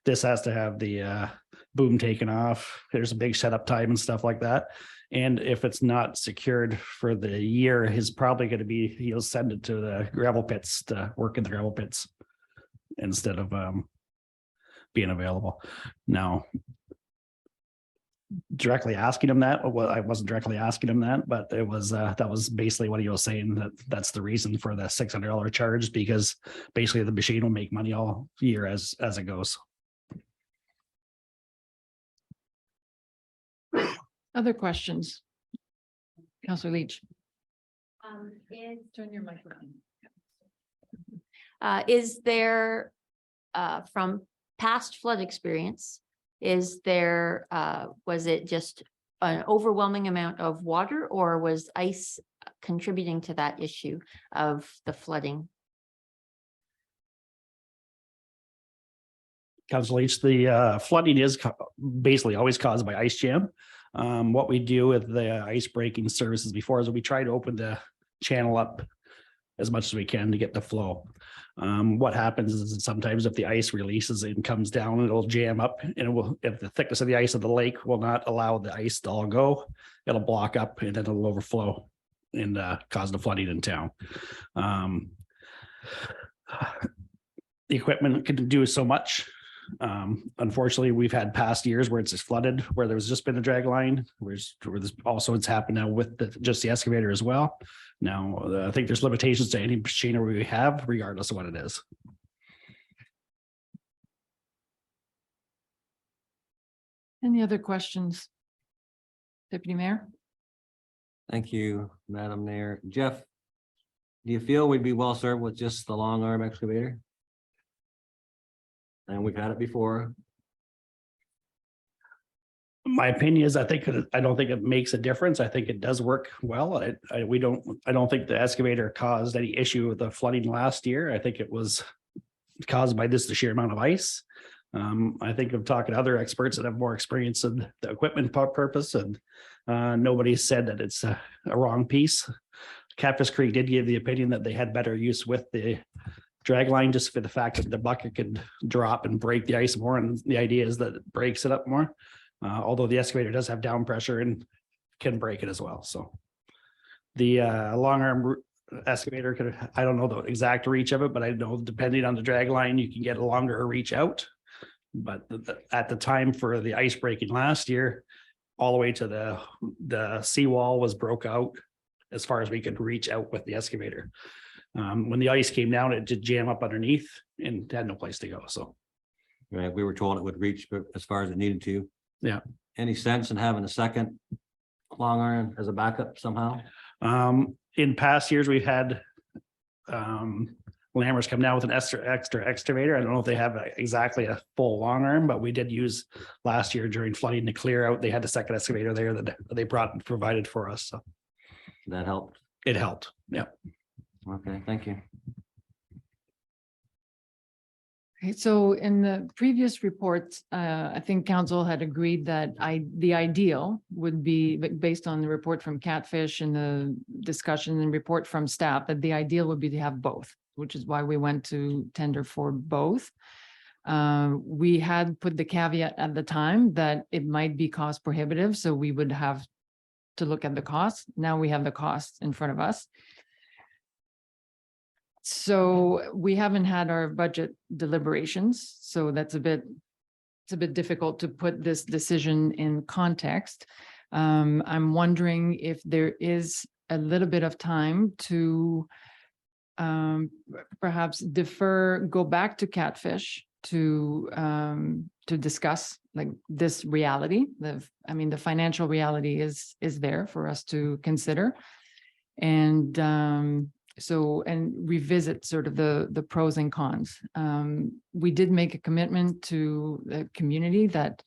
This has to have the boom taken off. There's a big setup time and stuff like that. And if it's not secured for the year, he'll send it to the gravel pits to work in the gravel pits instead of being available. Now, directly asking him that, well, I wasn't directly asking him that, but it was that was basically what he was saying, that's the reason for the $600 charge, because basically the machine will make money all year as it goes. Other questions? Councillor Leach. Turn your microphone. Is there, from past flood experience, was it just an overwhelming amount of water, or was ice contributing to that issue of the flooding? Councilor Leach, the flooding is basically always caused by ice jam. What we do with the ice breaking services before is we try to open the channel up as much as we can to get the flow. What happens is sometimes if the ice releases and comes down, it'll jam up, and if the thickness of the ice of the lake will not allow the ice to all go, it'll block up and then it'll overflow and cause the flooding in town. The equipment can do so much. Unfortunately, we've had past years where it's just flooded, where there's just been a drag line, where this also it's happened now with just the excavator as well. Now, I think there's limitations to any machinery we have, regardless of what it is. Any other questions? Deputy Mayor? Thank you, Madam Mayor. Jeff, do you feel we'd be well served with just the long arm excavator? And we've had it before. My opinion is I don't think it makes a difference. I think it does work well. I don't think the excavator caused any issue with the flooding last year. I think it was caused by the sheer amount of ice. I think I'm talking to other experts that have more experience in the equipment purpose, and nobody said that it's a wrong piece. Cactus Creek did give the opinion that they had better use with the drag line, just for the fact that the bucket could drop and break the ice more, and the idea is that it breaks it up more. Although the excavator does have down pressure and can break it as well. So the long arm excavator I don't know the exact reach of it, but I know depending on the drag line, you can get a longer reach out. But at the time for the ice breaking last year, all the way to the seawall was broke out as far as we could reach out with the excavator. When the ice came down, it did jam up underneath and had no place to go. So, right, we were told it would reach, but as far as it needed to. Yeah. Any sense in having a second long arm as a backup somehow? In past years, we've had Lammers come down with an extra excavator. I don't know if they have exactly a full long arm, but we did use last year during flooding to clear out. They had the second excavator there that they brought and provided for us. So that helped. It helped. Yeah. Okay, thank you. Okay, so in the previous report, I think council had agreed that the ideal would be, based on the report from Catfish and the discussion and report from staff, that the ideal would be to have both, which is why we went to tender for both. We had put the caveat at the time that it might be cost prohibitive, so we would have to look at the cost. Now we have the cost in front of us. So we haven't had our budget deliberations, so that's it's a bit difficult to put this decision in context. I'm wondering if there is a little bit of time to perhaps defer, go back to Catfish to discuss like this reality. The financial reality is there for us to consider. And and revisit sort of the pros and cons. We did make a commitment to the community that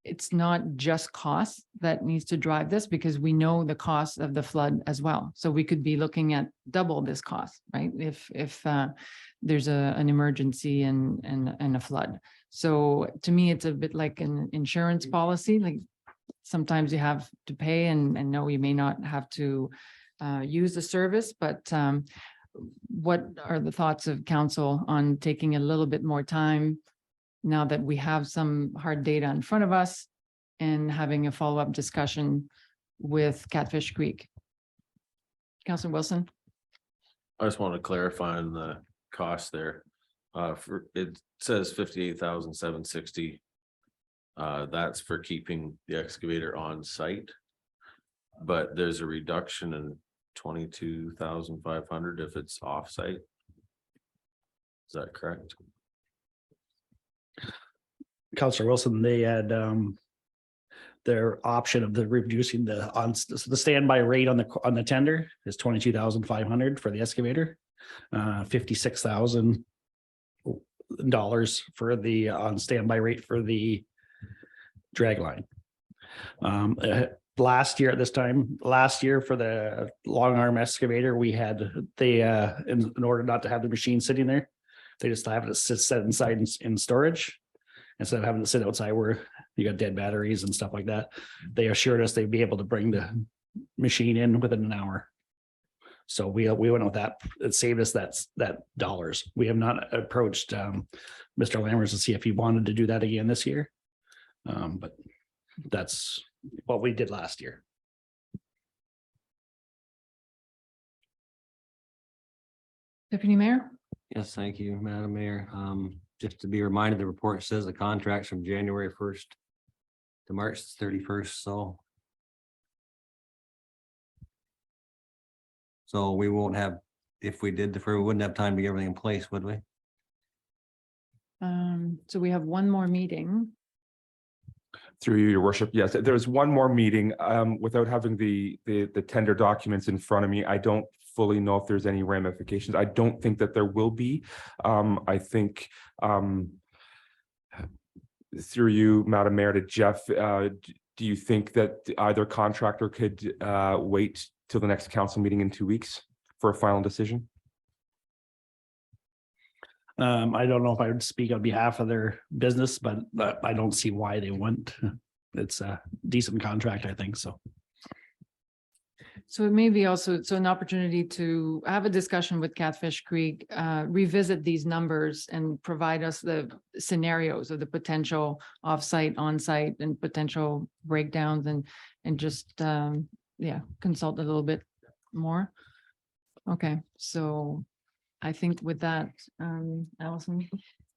it's not just cost that needs to drive this, because we know the cost of the flood as well. So we could be looking at double this cost, right? If there's an emergency and a flood. So to me, it's a bit like an insurance policy. Like sometimes you have to pay and no, you may not have to use the service, but what are the thoughts of council on taking a little bit more time now that we have some hard data in front of us and having a follow-up discussion with Catfish Creek? Councilor Wilson? I just want to clarify on the cost there. It says 58,760. That's for keeping the excavator on site. But there's a reduction in 22,500 if it's off-site. Is that correct? Councillor Wilson, they had their option of the reducing the standby rate on the tender is 22,500 for the excavator, $56,000 for the on standby rate for the drag line. Last year at this time, for the long arm excavator, we had in order not to have the machine sitting there, they just have it set inside in storage instead of having to sit outside where you got dead batteries and stuff like that. They assured us they'd be able to bring the machine in within an hour. So we went with that. It saved us that dollars. We have not approached Mr. Lammers to see if he wanted to do that again this year. But that's what we did last year. Deputy Mayor? Yes, thank you, Madam Mayor. Just to be reminded, the report says the contract's from January 1st to March 31st, so we won't have, if we did defer, we wouldn't have time to get everything in place, would we? So we have one more meeting. Through you, your worship. Yes, there's one more meeting. Without having the tender documents in front of me, I don't fully know if there's any ramifications. I don't think that there will be. I think through you, Madam Mayor, to Jeff, do you think that either contractor could wait till the next council meeting in 2 weeks for a final decision? I don't know if I would speak on behalf of their business, but I don't see why they wouldn't. It's a decent contract, I think, so. So it may be also, an opportunity to have a discussion with Catfish Creek, revisit these numbers and provide us the scenarios of the potential off-site, on-site and potential breakdowns and just, consult a little bit more. Okay, so I think with that, Allison,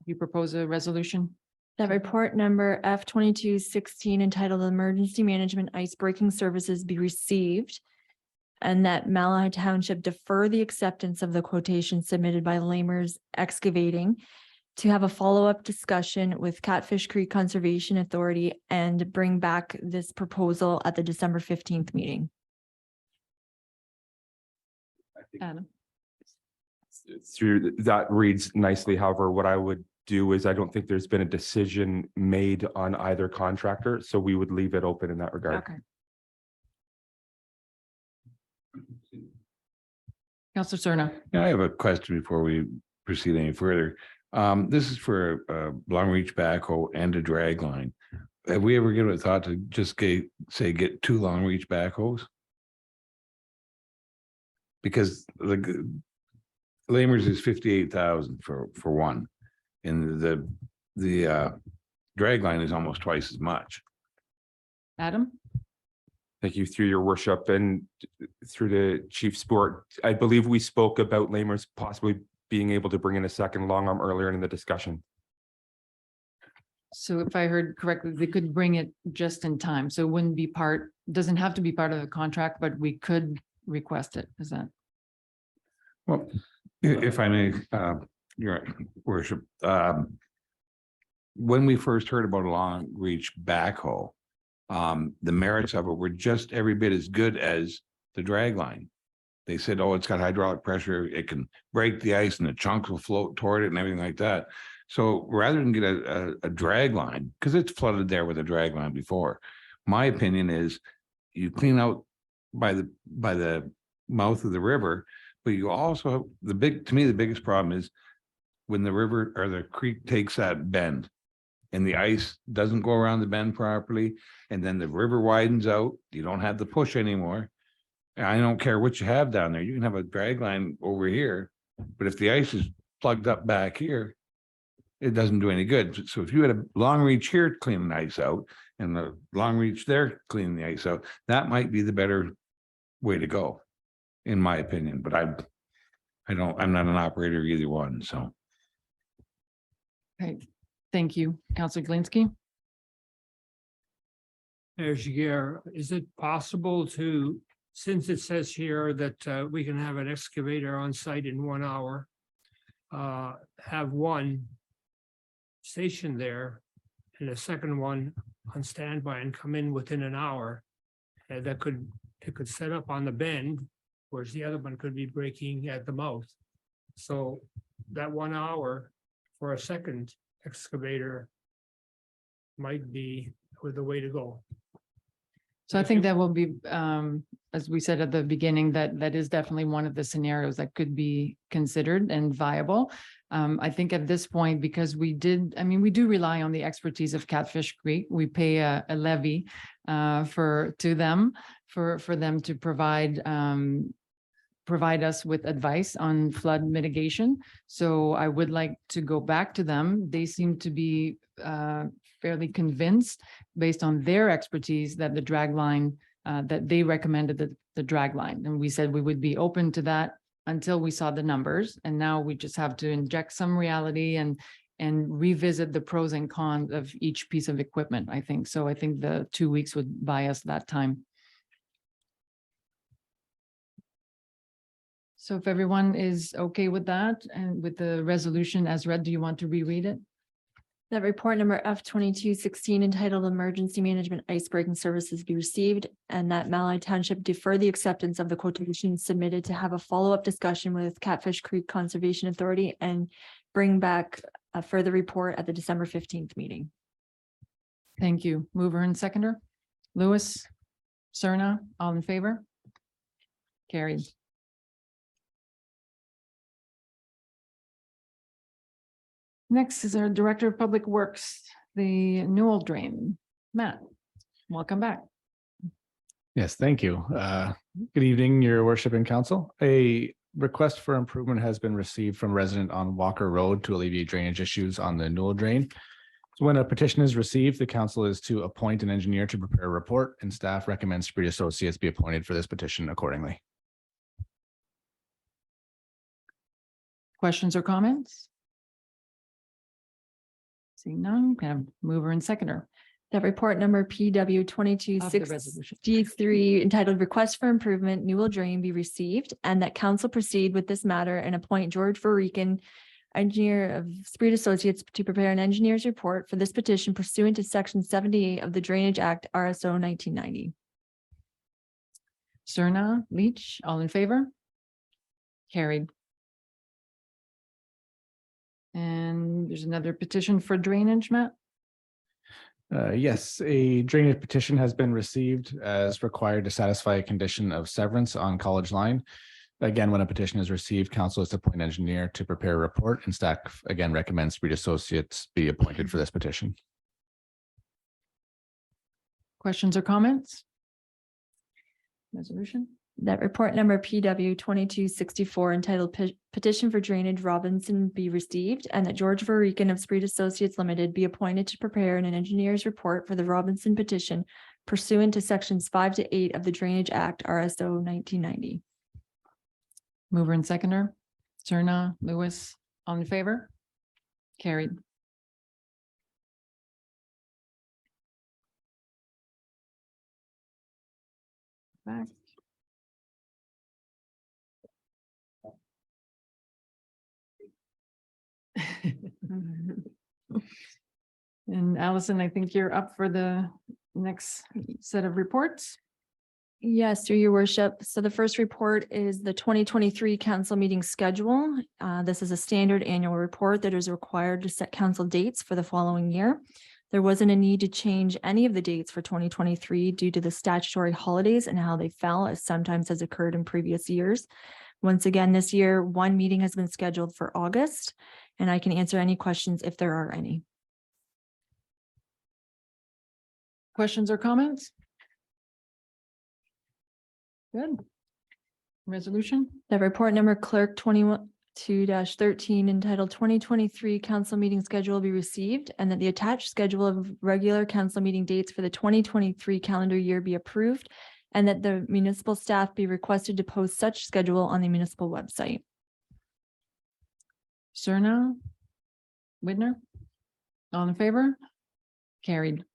you propose a resolution? That report number F-2216 entitled Emergency Management Ice Breaking Services be received, and that Malahide Township defer the acceptance of the quotation submitted by Lamers Excavating to have a follow-up discussion with Catfish Creek Conservation Authority and bring back this proposal at the December 15th meeting. Adam? Through that reads nicely. However, what I would do is I don't think there's been a decision made on either contractor, so we would leave it open in that regard. Okay. Councilor Cerna. Yeah, I have a question before we proceed any further. This is for a long reach backhoe and a drag line. Have we ever given a thought to just get 2 long reach backhoes? Because the Lamers is 58,000 for one, and the drag line is almost twice as much. Adam? Thank you, through your worship and through the chief sport. I believe we spoke about Lamers possibly being able to bring in a second long arm earlier in the discussion. So if I heard correctly, they could bring it just in time. So it wouldn't be part, doesn't have to be part of the contract, but we could request it. Is that? Well, if I may, your worship, when we first heard about a long reach backhoe, the merits of it were just every bit as good as the drag line. They said, oh, it's got hydraulic pressure, it can break the ice and the chunks will float toward it and everything like that. So rather than get a drag line, because it's flooded there with a drag line before, my opinion is you clean out by the mouth of the river, but you also, to me, the biggest problem is when the river or the creek takes that bend and the ice doesn't go around the bend properly, and then the river widens out, you don't have the push anymore. And I don't care what you have down there, you can have a drag line over here, but if the ice is plugged up back here, it doesn't do any good. So if you had a long reach here cleaning the ice out and the long reach there cleaning the ice out, that might be the better way to go, in my opinion, but I'm not an operator of either one, so. Okay, thank you. Councilor Glinski. Mayor Jiguer, is it possible to, since it says here that we can have an excavator on site in 1 hour, have one stationed there and a second one on standby and come in within an hour? And it could set up on the bend, whereas the other one could be breaking at the mouth. So that 1 hour for a second excavator might be the way to go. So I think that will be, as we said at the beginning, that is definitely one of the scenarios that could be considered and viable. I think at this point, because we do rely on the expertise of Catfish Creek. We pay a levy to them for them to provide us with advice on flood mitigation. So I would like to go back to them. They seem to be fairly convinced based on their expertise that the drag line, that they recommended the drag line. And we said we would be open to that until we saw the numbers. And now we just have to inject some reality and revisit the pros and cons of each piece of equipment, I think. So I think the 2 weeks would buy us that time. So if everyone is okay with that and with the resolution as read, do you want to reread it? That report number F-2216 entitled Emergency Management Ice Breaking Services be received, and that Malahide Township defer the acceptance of the quotation submitted to have a follow-up discussion with Catfish Creek Conservation Authority and bring back a further report at the December 15th meeting. Thank you. Mover and seconder. Lewis, Serna, all in favor? Carried. Next is our Director of Public Works, the Newell Drain. Matt, welcome back. Yes, thank you. Good evening, Your Worship and Council. A request for improvement has been received from a resident on Walker Road to alleviate drainage issues on the Newell Drain. So when a petition is received, the council is to appoint an engineer to prepare a report, and staff recommends Speed Associates be appointed for this petition accordingly. Questions or comments? Seeing none, can I have mover and seconder? That report number PW 2263 entitled Request for Improvement Newell Drain be received, and that council proceed with this matter and appoint George Verreken, engineer of Speed Associates, to prepare an engineer's report for this petition pursuant to section 78 of the Drainage Act RSO 1990. Serna, Leach, all in favor? Carried. And there's another petition for drainage, Matt? Yes, a drainage petition has been received as required to satisfy a condition of severance on College Line. Again, when a petition is received, council is to appoint an engineer to prepare a report, and staff again recommends Speed Associates be appointed for this petition. Questions or comments? Resolution? That report number PW 2264 entitled Petition for Drainage Robinson be received, and that George Verreken of Speed Associates Limited be appointed to prepare an engineer's report for the Robinson petition pursuant to sections 5 to 8 of the Drainage Act RSO 1990. Mover and seconder. Serna, Lewis, all in favor? Carried. Back. And Allison, I think you're up for the next set of reports. Yes, through your worship. So the first report is the 2023 council meeting schedule. This is a standard annual report that is required to set council dates for the following year. There wasn't a need to change any of the dates for 2023 due to the statutory holidays and how they fell, as sometimes has occurred in previous years. Once again, this year, one meeting has been scheduled for August, and I can answer any questions if there are any. Questions or comments? Good. Resolution? The report number clerk 22-13 entitled 2023 council meeting schedule be received, and that the attached schedule of regular council meeting dates for the 2023 calendar year be approved, and that the municipal staff be requested to post such schedule on the municipal website. Serna, Widner, all in favor? Carried.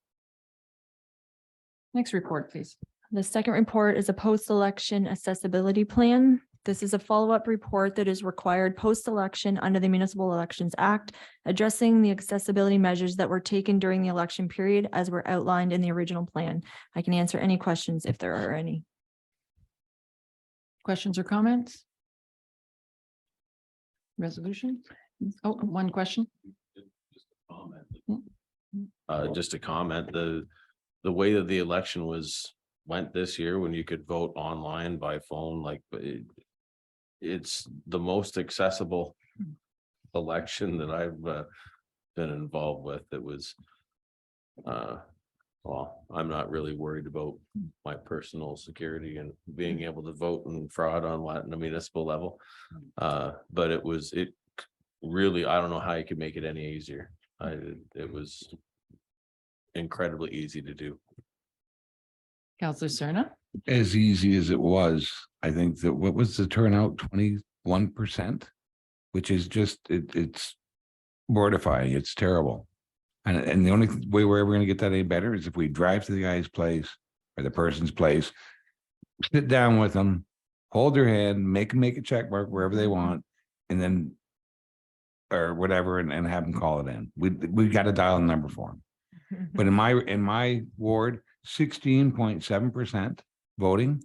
Next report, please. The second report is a post-election accessibility plan. This is a follow-up report that is required post-election under the Municipal Elections Act, addressing the accessibility measures that were taken during the election period as were outlined in the original plan. I can answer any questions if there are any. Questions or comments? Resolution? Oh, one question. Just a comment, the way that the election went this year, when you could vote online by phone, like it's the most accessible election that I've been involved with. It was well, I'm not really worried about my personal security and being able to vote and fraud on a municipal level. But it really, I don't know how you could make it any easier. It was incredibly easy to do. Counselor Serna? As easy as it was, I think that what was the turnout, 21%, which is just, it's mortifying. It's terrible. And the only way we're ever going to get that any better is if we drive to the guy's place or the person's place, sit down with them, hold their hand, make them make a check mark wherever they want, and then or whatever, and have them call it in. We got to dial a number for them. But in my ward, 16.7% voting.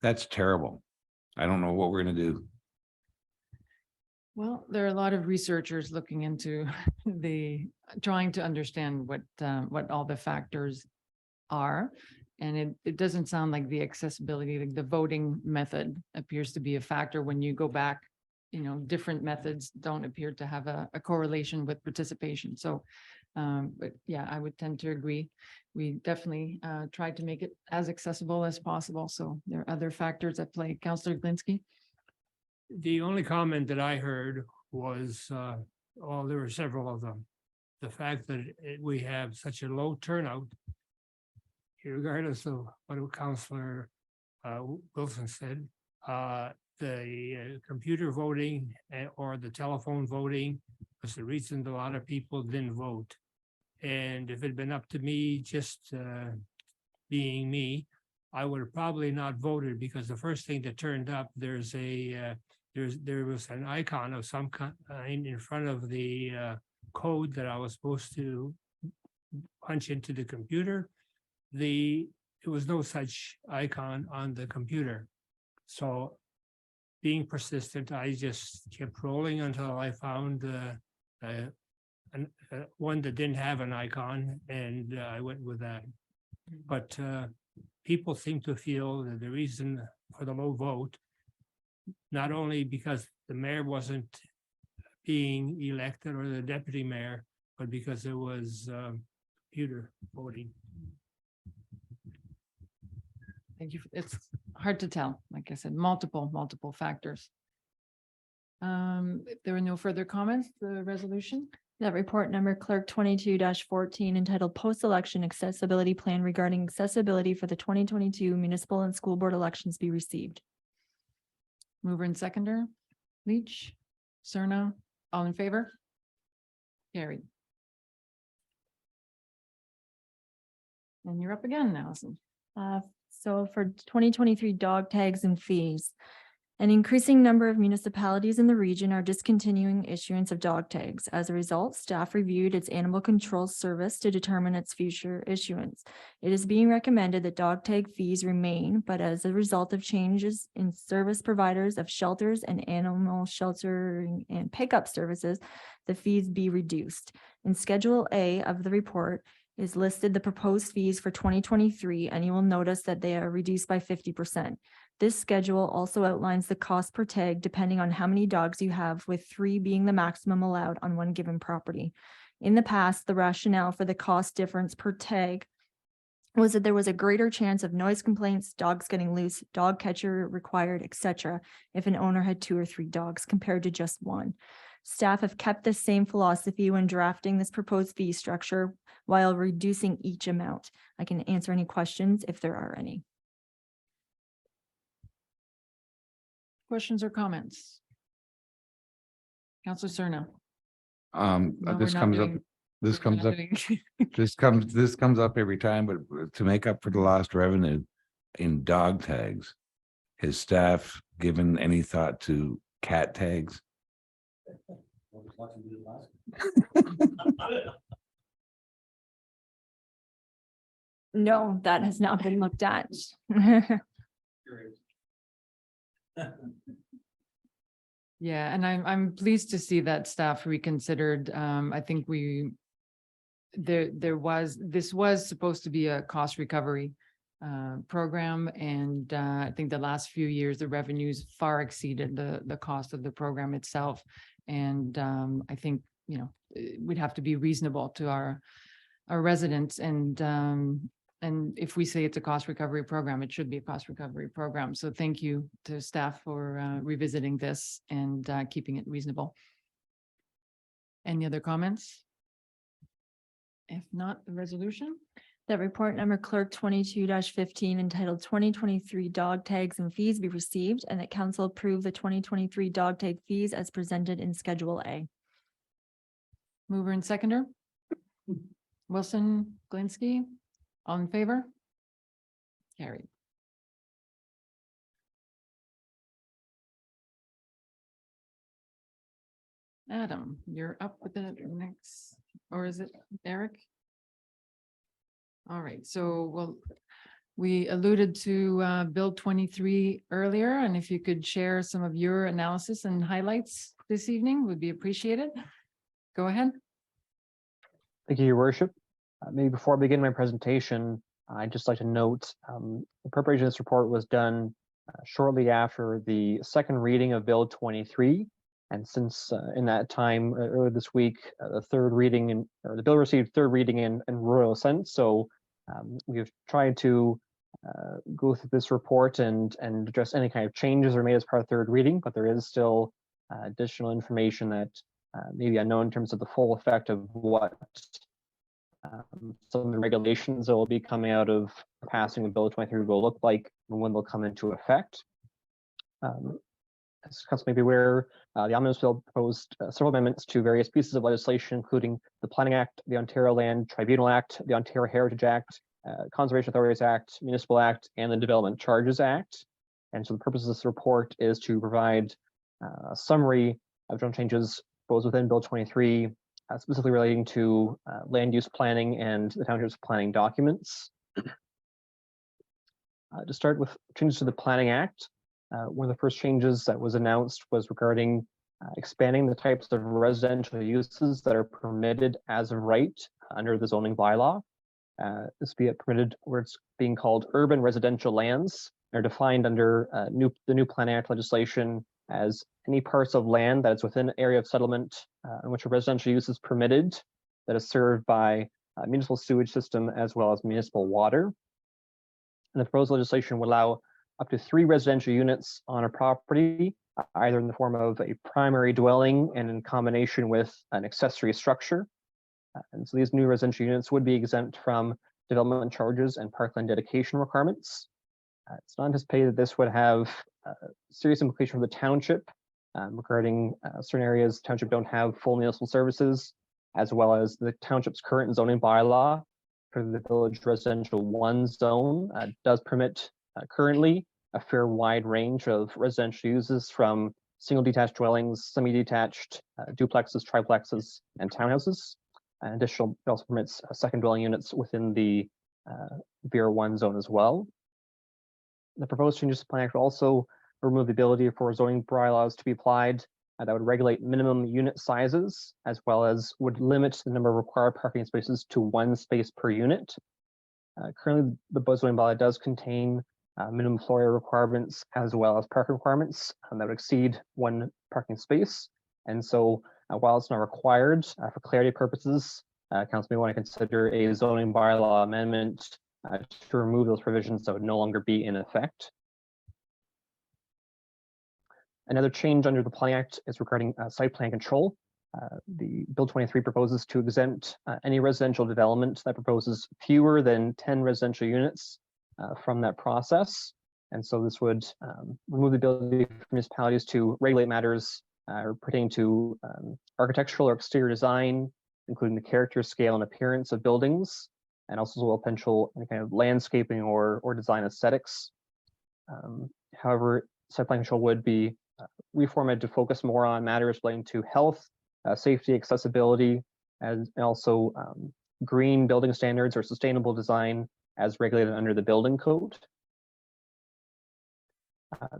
That's terrible. I don't know what we're gonna do. Well, there are a lot of researchers looking into trying to understand what all the factors are. And it doesn't sound like the accessibility, like the voting method appears to be a factor when you go back. Different methods don't appear to have a correlation with participation. So, but yeah, I would tend to agree. We definitely tried to make it as accessible as possible. So there are other factors at play. Councillor Glinsky? The only comment that I heard was, well, there were several of them. The fact that we have such a low turnout, regardless of what Councillor Wilson said, the computer voting or the telephone voting was the reason a lot of people didn't vote. And if it had been up to me, just being me, I would have probably not voted, because the first thing that turned up, there was an icon of some kind in front of the code that I was supposed to punch into the computer. There was no such icon on the computer. So being persistent, I just kept rolling until I found one that didn't have an icon, and I went with that. But people seem to feel that the reason for the low vote, not only because the mayor wasn't being elected or the deputy mayor, but because it was computer voting. Thank you. It's hard to tell. Like I said, multiple factors. If there are no further comments, the resolution? That report number clerk 22-14 entitled Post-Election Accessibility Plan regarding accessibility for the 2022 municipal and school board elections be received. Mover and seconder, Leach, Cerna, all in favor? Carried. And you're up again, Allison. So for 2023 dog tags and fees, an increasing number of municipalities in the region are discontinuing issuance of dog tags. As a result, staff reviewed its animal control service to determine its future issuance. It is being recommended that dog tag fees remain, but as a result of changes in service providers of shelters and animal sheltering and pickup services, the fees be reduced. In Schedule A of the report is listed the proposed fees for 2023, and you will notice that they are reduced by 50%. This schedule also outlines the cost per tag depending on how many dogs you have, with 3 being the maximum allowed on one given property. In the past, the rationale for the cost difference per tag was that there was a greater chance of noise complaints, dogs getting loose, dog catcher required, etc., if an owner had 2 or 3 dogs compared to just 1. Staff have kept the same philosophy when drafting this proposed fee structure while reducing each amount. I can answer any questions if there are any. Questions or comments? Counselor Cerna. No, This we're not comes up, doing- this we're comes not up, doing- this comes up every time, but to make up for the lost revenue in dog tags, has staff given any thought to cat tags? No, that has not been looked at. Yeah, and I'm pleased to see that staff reconsidered. I think this was supposed to be a cost recovery program, and I think the last few years, the revenues far exceeded the cost of the program itself. And I think, we'd have to be reasonable to our residents, and if we say it's a cost recovery program, it should be a cost recovery program. So thank you to staff for revisiting this and keeping it reasonable. Any other comments? If not, the resolution? That report number clerk 22-15 entitled 2023 dog tags and fees be received, and that council approve the 2023 dog tag fees as presented in Schedule A. Mover and seconder? Wilson, Glinski, all in favor? Carried. Adam, you're up with the next, or is it Eric? All right, so we alluded to Bill 23 earlier, and if you could share some of your analysis and highlights this evening would be appreciated. Go ahead. Thank you, Your Worship. Maybe before I begin my presentation, I'd just like to note the preparation of this report was done shortly after the second reading of Bill 23. And since in that time earlier this week, the third reading or the bill received third reading in royal assent. So we have tried to go through this report and address any kind of changes are made as part of third reading, but there is still additional information that may be unknown in terms of the full effect of what some of the regulations that will be coming out of passing of Bill 23 will look like and when they'll come into effect. As council may be aware, the Omnibus Bill proposed several amendments to various pieces of legislation, including the Planning Act, the Ontario Land Tribunal Act, the Ontario Heritage Act, Conservation Authorities Act, Municipal Act, and the Development Charges Act. And so the purpose of this report is to provide a summary of general changes proposed within Bill 23, specifically relating to land use planning and the township's planning documents. To start with changes to the Planning Act, one of the first changes that was announced was regarding expanding the types of residential uses that are permitted as of right under the zoning bylaw. This be permitted where it's being called urban residential lands. They're defined under the new Planning Act legislation as any parts of land that is within an area of settlement in which a residential use is permitted that is served by a municipal sewage system as well as municipal water. And the proposed legislation would allow up to 3 residential units on a property, either in the form of a primary dwelling and in combination with an accessory structure. And so these new residential units would be exempt from development charges and parkland dedication requirements. It's not anticipated that this would have serious implication for the township regarding certain areas township don't have full municipal services, as well as the township's current zoning bylaw for the village residential 1 zone does permit currently a fair wide range of residential uses from single detached dwellings, semi-detached, duplexes, triplexes, and townhouses. And additional, it also permits second dwelling units within the VR1 zone as well. The proposed changes to the Plan Act also remove the ability for zoning bylaws to be applied that would regulate minimum unit sizes, as well as would limit the number of required parking spaces to 1 space per unit. Currently, the zoning bylaw does contain minimum floor area requirements as well as parking requirements that would exceed 1 parking space. And so while it's not required for clarity purposes, council may want to consider a zoning bylaw amendment to remove those provisions that would no longer be in effect. Another change under the Planning Act is regarding site plan control. The Bill 23 proposes to exempt any residential development that proposes fewer than 10 residential units from that process. And so this would remove the ability for municipalities to regulate matters pertaining to architectural or exterior design, including the character, scale, and appearance of buildings, and also as well potential any kind of landscaping or design aesthetics. However, site plan control would be reformatted to focus more on matters relating to health, safety, accessibility, and also green building standards or sustainable design as regulated under the building code.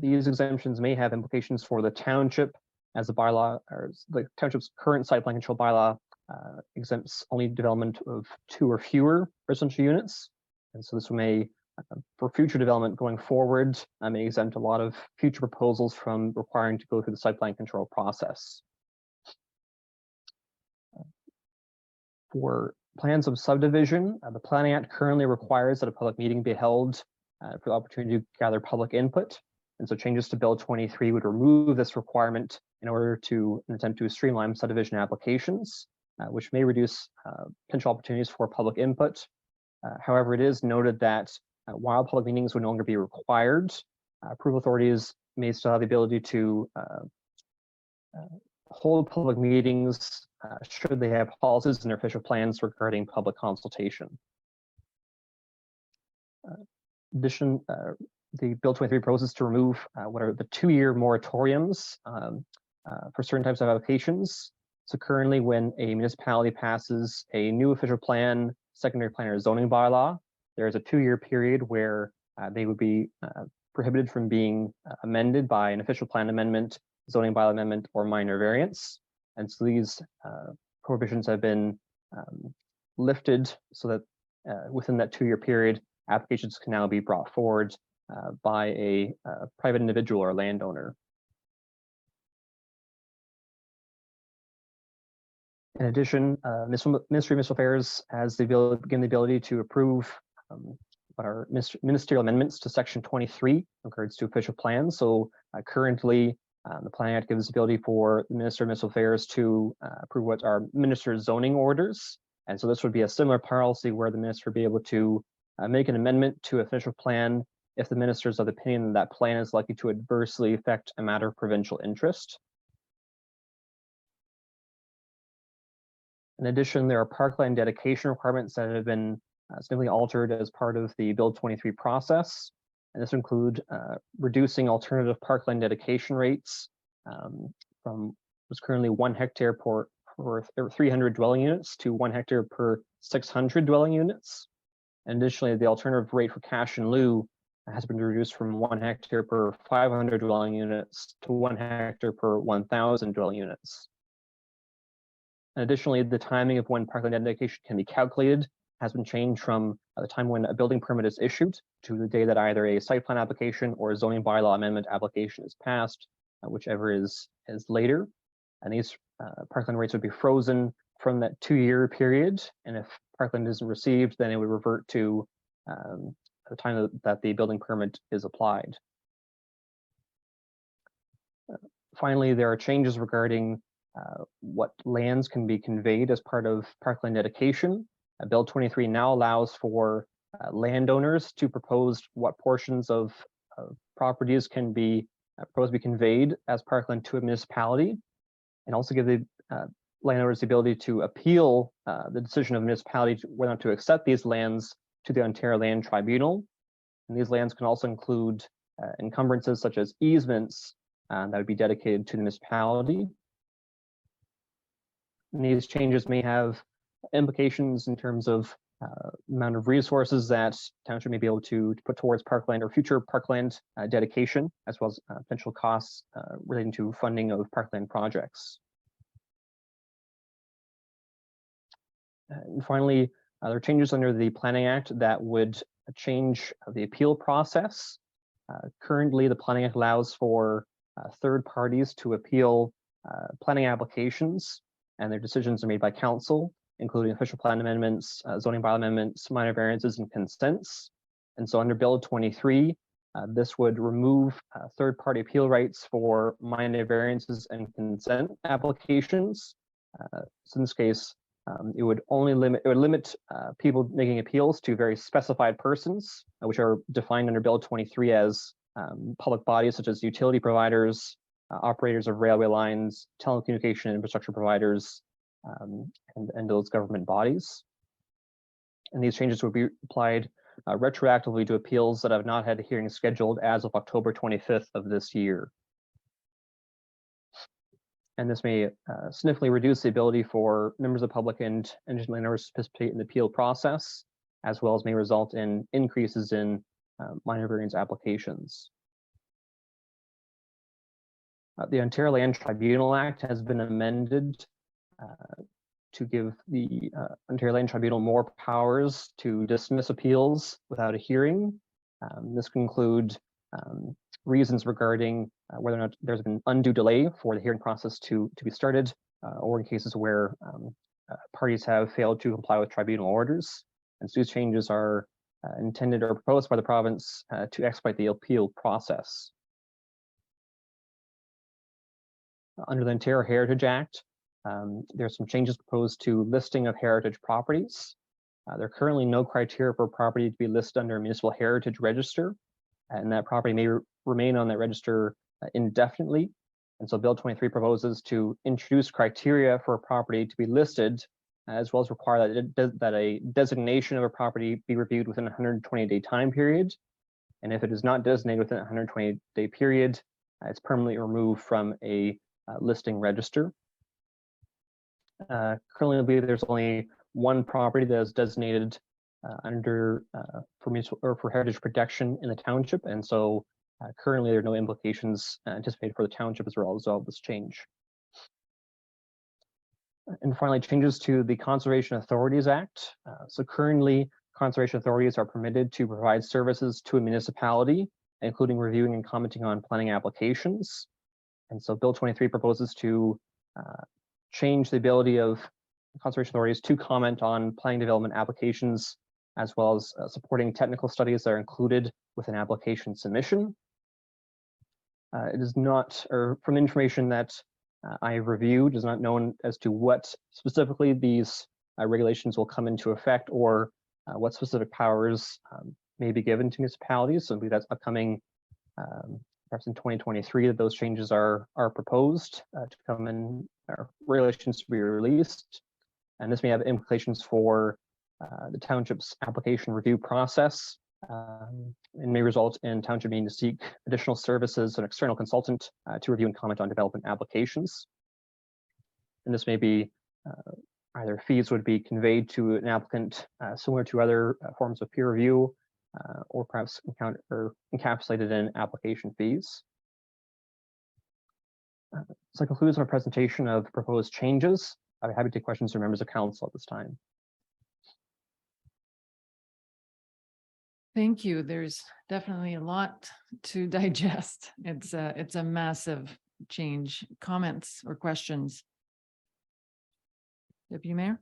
These exemptions may have implications for the township, as the bylaw or the township's current site plan control bylaw exempts only development of 2 or fewer residential units. And so this may, for future development going forward, may exempt a lot of future proposals from requiring to go through the site plan control process. For plans of subdivision, the Planning Act currently requires that a public meeting be held for the opportunity to gather public input. And so changes to Bill 23 would remove this requirement in order to attempt to streamline subdivision applications, which may reduce potential opportunities for public input. However, it is noted that while public meetings would no longer be required, approval authorities may still have the ability to hold public meetings should they have policies in their official plans regarding public consultation. In addition, the Bill 23 proposes to remove what are the 2-year moratoriums for certain types of applications. So currently, when a municipality passes a new official plan, secondary plan, or zoning bylaw, there is a 2-year period where they would be prohibited from being amended by an official plan amendment, zoning bylaw amendment, or minor variance. And so these prohibitions have been lifted so that within that 2-year period, applications can now be brought forward by a private individual or landowner. In addition, Ministry of Municipal Affairs has the ability to approve what are ministerial amendments to Section 23 in regards to official plans. So currently, the Planning Act gives the ability for the Minister of Municipal Affairs to approve what are minister's zoning orders. And so this would be a similar policy where the minister would be able to make an amendment to official plan if the minister is of the opinion that plan is likely to adversely affect a matter of provincial interest. In addition, there are parkland dedication requirements that have been significantly altered as part of the Bill 23 process. And this include reducing alternative parkland dedication rates from what's currently 1 hectare per 300 dwelling units to 1 hectare per 600 dwelling units. And additionally, the alternative rate for cash in lieu has been reduced from 1 hectare per 500 dwelling units to 1 hectare per 1,000 dwelling units. And additionally, the timing of when parkland dedication can be calculated has been changed from the time when a building permit is issued to the day that either a site plan application or a zoning bylaw amendment application is passed, whichever is later. And these parkland rates would be frozen from that 2-year period. And if parkland isn't received, then it would revert to the time that the building permit is applied. Finally, there are changes regarding what lands can be conveyed as part of parkland dedication. Bill 23 now allows for landowners to propose what portions of properties can be proposed to be conveyed as parkland to a municipality, and also give the landowners the ability to appeal the decision of municipality whether or not to accept these lands to the Ontario Land Tribunal. And these lands can also include encumbrances such as easements that would be dedicated to the municipality. And these changes may have implications in terms of amount of resources that township may be able to put towards parkland or future parkland dedication, as well as potential costs relating to funding of parkland projects. And finally, there are changes under the Planning Act that would change the appeal process. Currently, the Planning Act allows for third parties to appeal planning applications, and their decisions are made by council, including official plan amendments, zoning bylaw amendments, minor variances, and consents. And so under Bill 23, this would remove third-party appeal rights for minor variances and consent applications. So in this case, it would limit people making appeals to very specified persons, which are defined under Bill 23 as public bodies such as utility providers, operators of railway lines, telecommunication infrastructure providers, and those government bodies. And these changes would be applied retroactively to appeals that have not had a hearing scheduled as of October 25th of this year. And this may significantly reduce the ability for members of the public and landowners to participate in the appeal process, as well as may result in increases in minor variance applications. The Ontario Land Tribunal Act has been amended to give the Ontario Land Tribunal more powers to dismiss appeals without a hearing. This can include reasons regarding whether or not there's been undue delay for the hearing process to be started, or in cases where parties have failed to comply with tribunal orders. And so these changes are intended or proposed by the province to expedite the appeal process. Under the Ontario Heritage Act, there's some changes proposed to listing of heritage properties. There are currently no criteria for a property to be listed under a municipal heritage register, and that property may remain on that register indefinitely. And so Bill 23 proposes to introduce criteria for a property to be listed, as well as require that a designation of a property be reviewed within a 120-day time period. And if it is not designated within a 120-day period, it's permanently removed from a listing register. Currently, I believe there's only one property that is designated under for heritage protection in the township, and so currently there are no implications anticipated for the township as a result of this change. And finally, changes to the Conservation Authorities Act. So currently, conservation authorities are permitted to provide services to a municipality, including reviewing and commenting on planning applications. And so Bill 23 proposes to change the ability of conservation authorities to comment on planning development applications, as well as supporting technical studies that are included with an application submission. It is not, or from information that I reviewed, is not known as to what specifically these regulations will come into effect, or what specific powers may be given to municipalities. So that's upcoming, perhaps in 2023, that those changes are proposed to come in, regulations to be released. And this may have implications for the township's application review process, and may result in township needing to seek additional services, an external consultant to review and comment on development applications. And this may be either fees would be conveyed to an applicant similar to other forms of peer review, or perhaps encapsulated in application fees. So that concludes my presentation of proposed changes. I'd be happy to take questions from members of council at this time. Thank you. There's definitely a lot to digest. It's a massive change. Comments or questions? Deputy Mayor?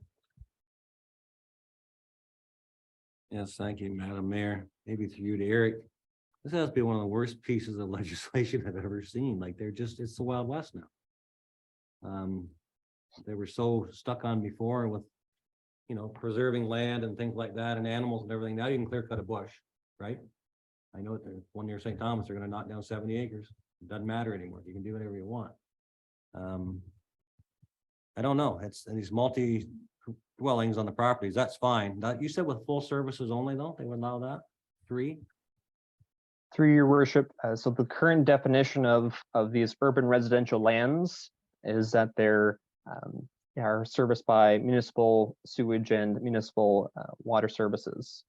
Yes, thank you, Madam Mayor. Maybe through you to Eric. This has to be one of the worst pieces of legislation I've ever seen. Like it's the Wild West now. They were so stuck on before with, preserving land and things like that and animals and everything. Now you can clear cut a bush, right? I know that one near St. Thomas, they're gonna knock down 70 acres. It doesn't matter anymore. You can do whatever you want. I don't know. It's these multi dwellings on the properties. That's fine. That, you said with full services only though, they would allow that? 3? Through your worship, so the current definition of these urban residential lands is that they're are serviced by municipal sewage and municipal water services.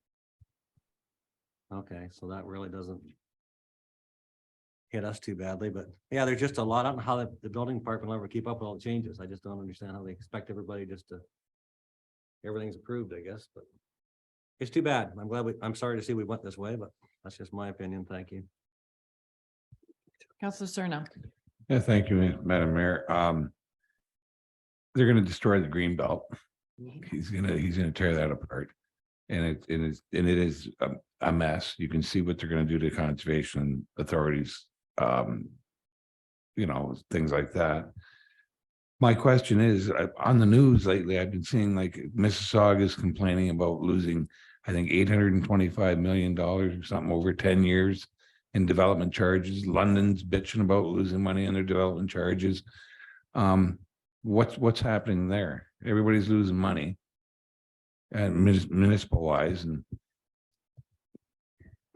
Okay, so that really doesn't hit us too badly, but yeah, there's just a lot. I don't know how the building department will ever keep up with all the changes. I just don't understand how they expect everybody just to, everything's approved, I guess, but it's too bad. I'm sorry to see we went this way, but that's just my opinion. Thank you. Councillor Cerna. Yeah, thank you, Madam Mayor. They're gonna destroy the green belt. He's gonna tear that apart. And it is a mess. You can see what they're gonna do to conservation authorities. Things like that. My question is, on the news lately, I've been seeing like Mississauga is complaining about losing, I think, $825 million or something over 10 years in development charges. London's bitching about losing money on their development charges. What's happening there? Everybody's losing money and municipal wise, and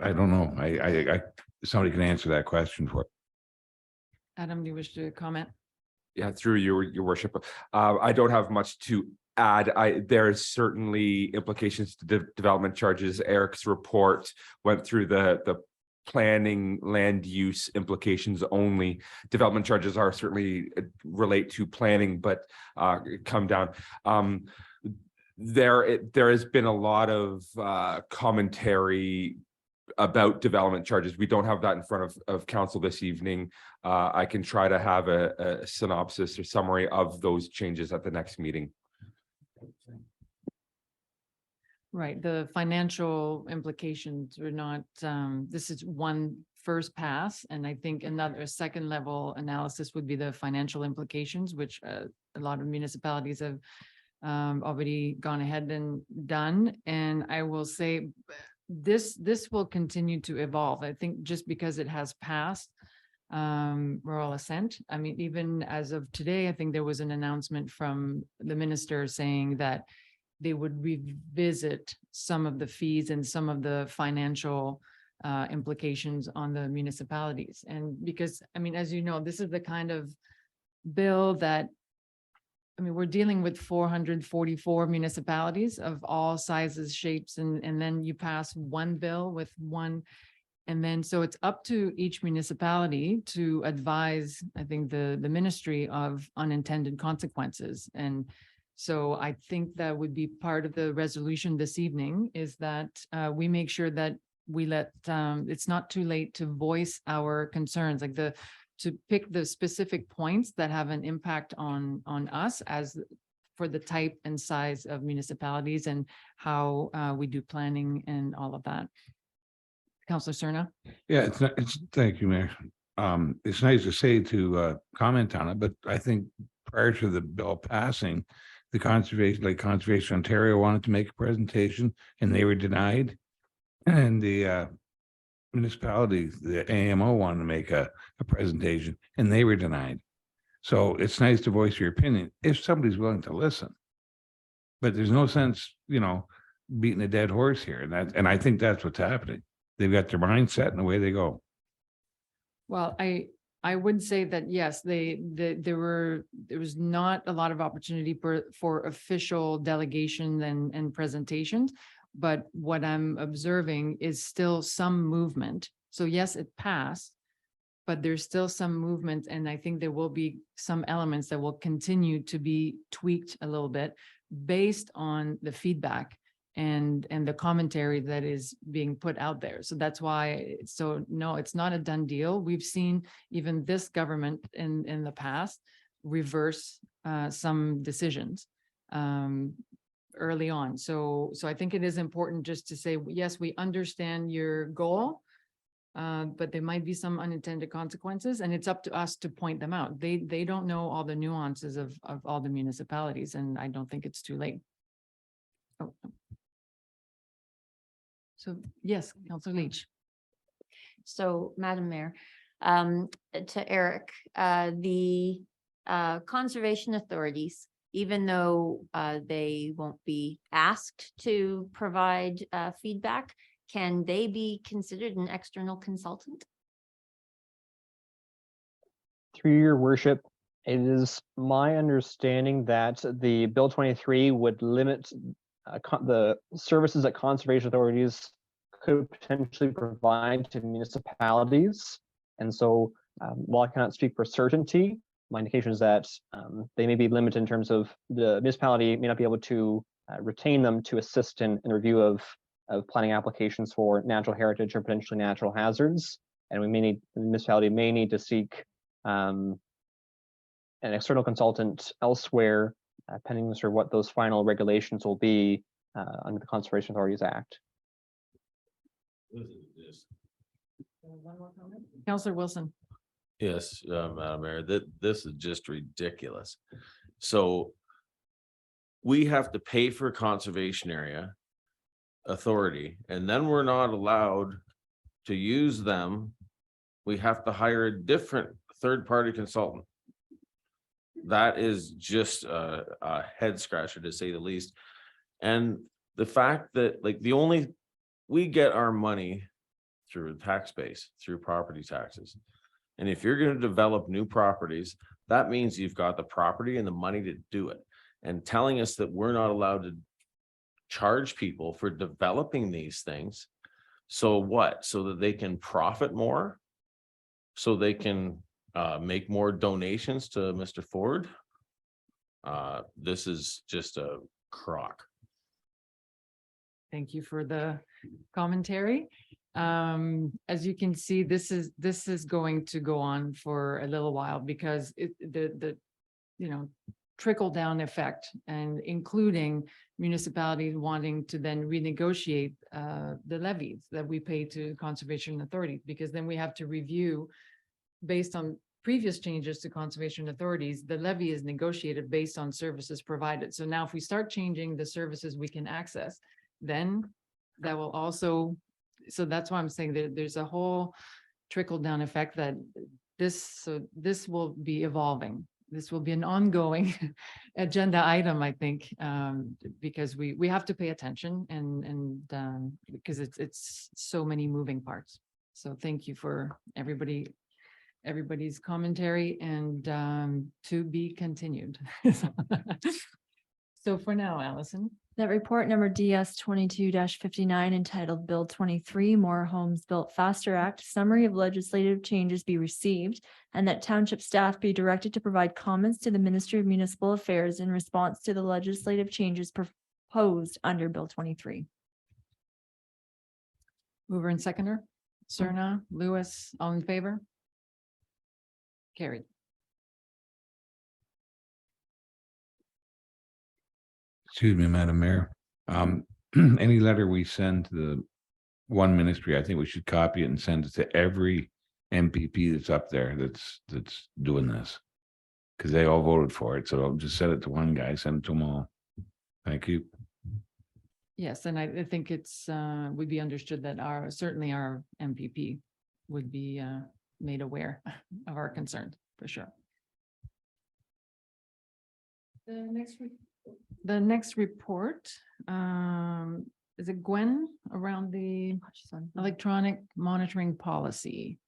I don't know. I somebody can answer that question for. Adam, do you wish to comment? Yeah, through your worship. I don't have much to add. There's certainly implications to development charges. Eric's report went through the planning land use implications only. Development charges are certainly relate to planning, but come down. There has been a lot of commentary about development charges. We don't have that in front of council this evening. I can try to have a synopsis or summary of those changes at the next meeting. Right, the financial implications are not, this is one first pass, and I think a second level analysis would be the financial implications, which a lot of municipalities have already gone ahead and done. And I will say this will continue to evolve. I think just because it has passed rural assent. I mean, even as of today, I think there was an announcement from the minister saying that they would revisit some of the fees and some of the financial implications on the municipalities. And because, I mean, as you know, this is the kind of bill that, I mean, we're dealing with 444 municipalities of all sizes, shapes, and then you pass one bill with one. And then, so it's up to each municipality to advise, I think, the ministry of unintended consequences. And so I think that would be part of the resolution this evening, is that we make sure that we let, it's not too late to voice our concerns, like to pick the specific points that have an impact on us as for the type and size of municipalities and how we do planning and all of that. Councillor Cerna. Yeah, thank you, Mayor. It's nice to say to comment on it, but I think prior to the bill passing, the Conservation Ontario wanted to make a presentation and they were denied. And the municipality, the AMO, wanted to make a presentation and they were denied. So it's nice to voice your opinion if somebody's willing to listen. But there's no sense, beating a dead horse here. And I think that's what's happening. They've got their mindset and away they go. Well, I would say that, yes, there was not a lot of opportunity for official delegation and presentations. But what I'm observing is still some movement. So yes, it passed, but there's still some movement. And I think there will be some elements that will continue to be tweaked a little bit based on the feedback and the commentary that is being put out there. So that's why, so no, it's not a done deal. We've seen even this government in the past reverse some decisions early on. So I think it is important just to say, yes, we understand your goal, but there might be some unintended consequences, and it's up to us to point them out. They don't know all the nuances of all the municipalities, and I don't think it's too late. Oh. So yes, Councillor Leach. So Madam Mayor, to Eric, the conservation authorities, even though they won't be asked to provide feedback, can they be considered an external consultant? Through your worship, it is my understanding that the Bill 23 would limit the services that conservation authorities could potentially provide to municipalities. And so while I cannot speak for certainty, my indication is that they may be limited in terms of the municipality may not be able to retain them to assist in review of planning applications for natural heritage or potentially natural hazards. And the municipality may need to seek an external consultant elsewhere, pending sort of what those final regulations will be under the Conservation Authorities Act. Counselor Wilson. Yes, Madam Mayor, this is just ridiculous. So we have to pay for a conservation area authority, and then we're not allowed to use them. We have to hire a different third-party consultant. That is just a head scratcher, to say the least. And the fact that we get our money through the tax base, through property taxes. And if you're going to develop new properties, that means you've got the property and the money to do it. And telling us that we're not allowed to charge people for developing these things. So what? So that they can profit more? So they can make more donations to Mr. Ford? This is just a crock. Thank you for the commentary. As you can see, this is going to go on for a little while because the trickle down effect, and including municipalities wanting to then renegotiate the levies that we pay to conservation authorities, because then we have to review based on previous changes to conservation authorities. The levy is negotiated based on services provided. So now if we start changing the services we can access, then that will also, so that's why I'm saying that there's a whole trickle down effect that this will be evolving. This will be an ongoing agenda item, I think, because we have to pay attention and because it's so many moving parts. So thank you for everybody's commentary, and to be continued. So for now, Allison. That report number DS 22-59 entitled Bill 23 More Homes Built Faster Act summary of legislative changes be received, and that township staff be directed to provide comments to the Ministry of Municipal Affairs in response to the legislative changes proposed under Bill 23. Mover and seconder, Serna, Lewis, all in favor? Carried. Excuse me, Madam Mayor. Any letter we send to the one ministry, I think we should copy it and send it to every MPP that's up there that's doing this. Because they all voted for it. So I'll just send it to one guy, send it to them all. Thank you. Yes, and I think it's would be understood that certainly our MPP would be made aware of our concerns, for sure. The next report, is it Gwen around the electronic monitoring policy?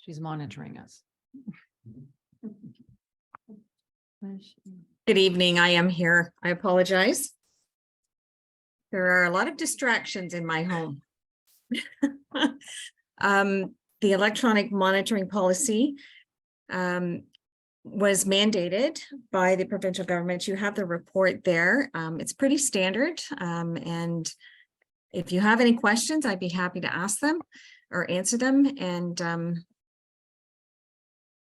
She's monitoring us. Good evening. I am here. I apologize. There are a lot of distractions in my home. The electronic monitoring policy was mandated by the provincial government. You have the report there. It's pretty standard. And if you have any questions, I'd be happy to ask them or answer them. And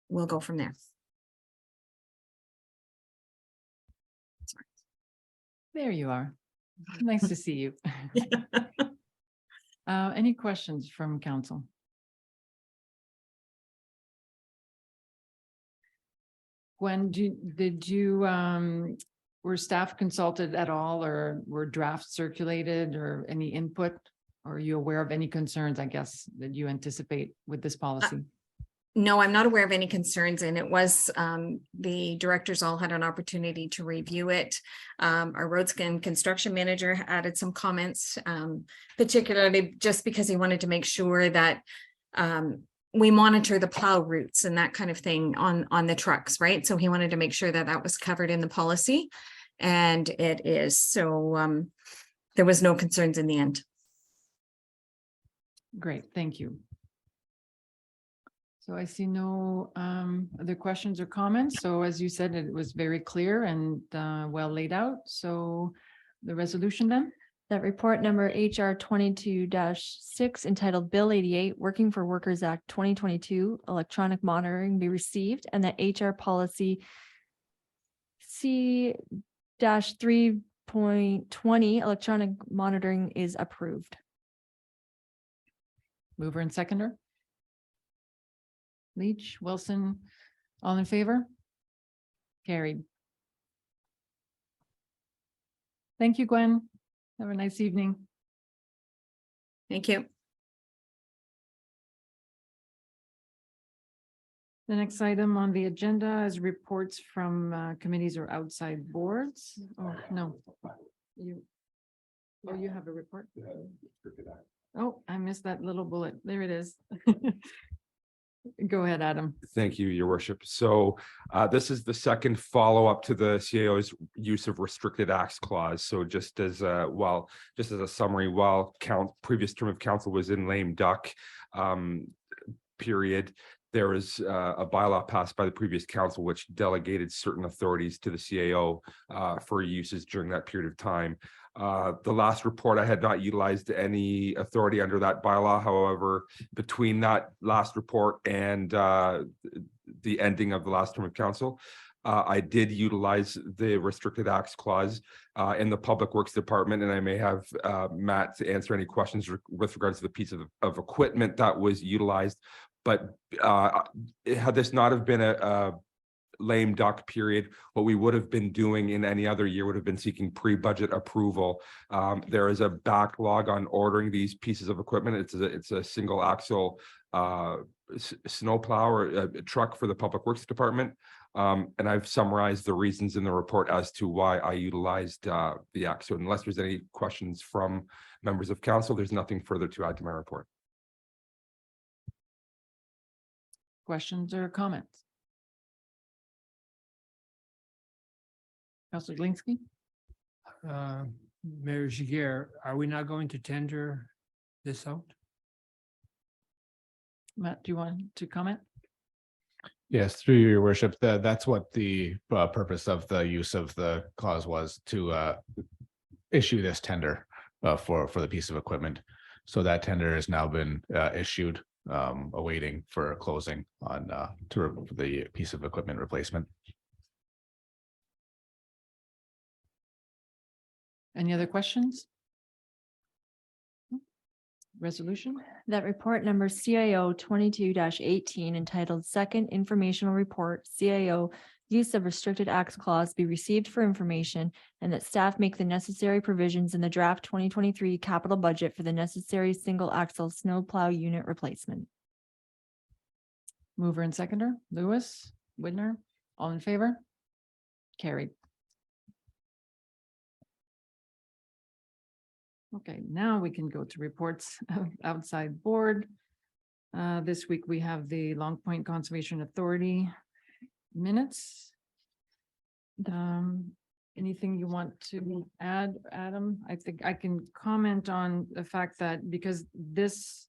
we'll go from there. There you are. Nice to see you. Any questions from council? Gwen, did you, were staff consulted at all, or were drafts circulated, or any input? Or are you aware of any concerns, I guess, that you anticipate with this policy? No, I'm not aware of any concerns, and it was, the directors all had an opportunity to review it. Our roads and construction manager added some comments, particularly just because he wanted to make sure that we monitor the plow routes and that kind of thing on the trucks, right? So he wanted to make sure that that was covered in the policy, and it is. So there was no concerns in the end. Great, thank you. So I see no other questions or comments. So as you said, it was very clear and well laid out. So the resolution then? That report number HR 22-6 entitled Bill 88, Working for Workers Act 2022, electronic monitoring be received, and that HR policy C-3.20, electronic monitoring is approved. Mover and seconder? Leach, Wilson, all in favor? Carried. Thank you, Gwen. Have a nice evening. Thank you. The next item on the agenda is reports from committees or outside boards. Oh, no. You have a report? Oh, I missed that little bullet. There it is. Go ahead, Adam. Thank you, your worship. So this is the second follow-up to the CAO's use of restricted acts clause. So just as a summary, while previous term of council was in lame duck period, there was a bylaw passed by the previous council which delegated certain authorities to the CAO for uses during that period of time. The last report, I had not utilized any authority under that bylaw. However, between that last report and the ending of the last term of council, I did utilize the restricted acts clause in the Public Works Department, and I may have Matt to answer any questions with regards to the piece of equipment that was utilized. But had this not have been a lame duck period, what we would have been doing in any other year would have been seeking pre-budget approval. There is a backlog on ordering these pieces of equipment. It's a single axle snowplow or a truck for the Public Works Department. And I've summarized the reasons in the report as to why I utilized the act. So unless there's any questions from members of council, there's nothing further to add to my report. Questions or comments? Councilor Glinsky? Mayor Giguere, are we not going to tender this out? Matt, do you want to comment? Yes, through your worship, that's what the purpose of the use of the clause was, to issue this tender for the piece of equipment. So that tender has now been issued, awaiting for closing on the piece of equipment replacement. Any other questions? Resolution? That report number CIO 22-18 entitled Second Informational Report, CIO Use of Restricted Acts Clause be received for information, and that staff make the necessary provisions in the draft 2023 capital budget for the necessary single axle snowplow unit replacement. Mover and seconder, Lewis, Widner, all in favor? Carried. Okay, now we can go to reports of outside board. This week we have the Long Point Conservation Authority minutes. Anything you want to add, Adam? I think I can comment on the fact that because this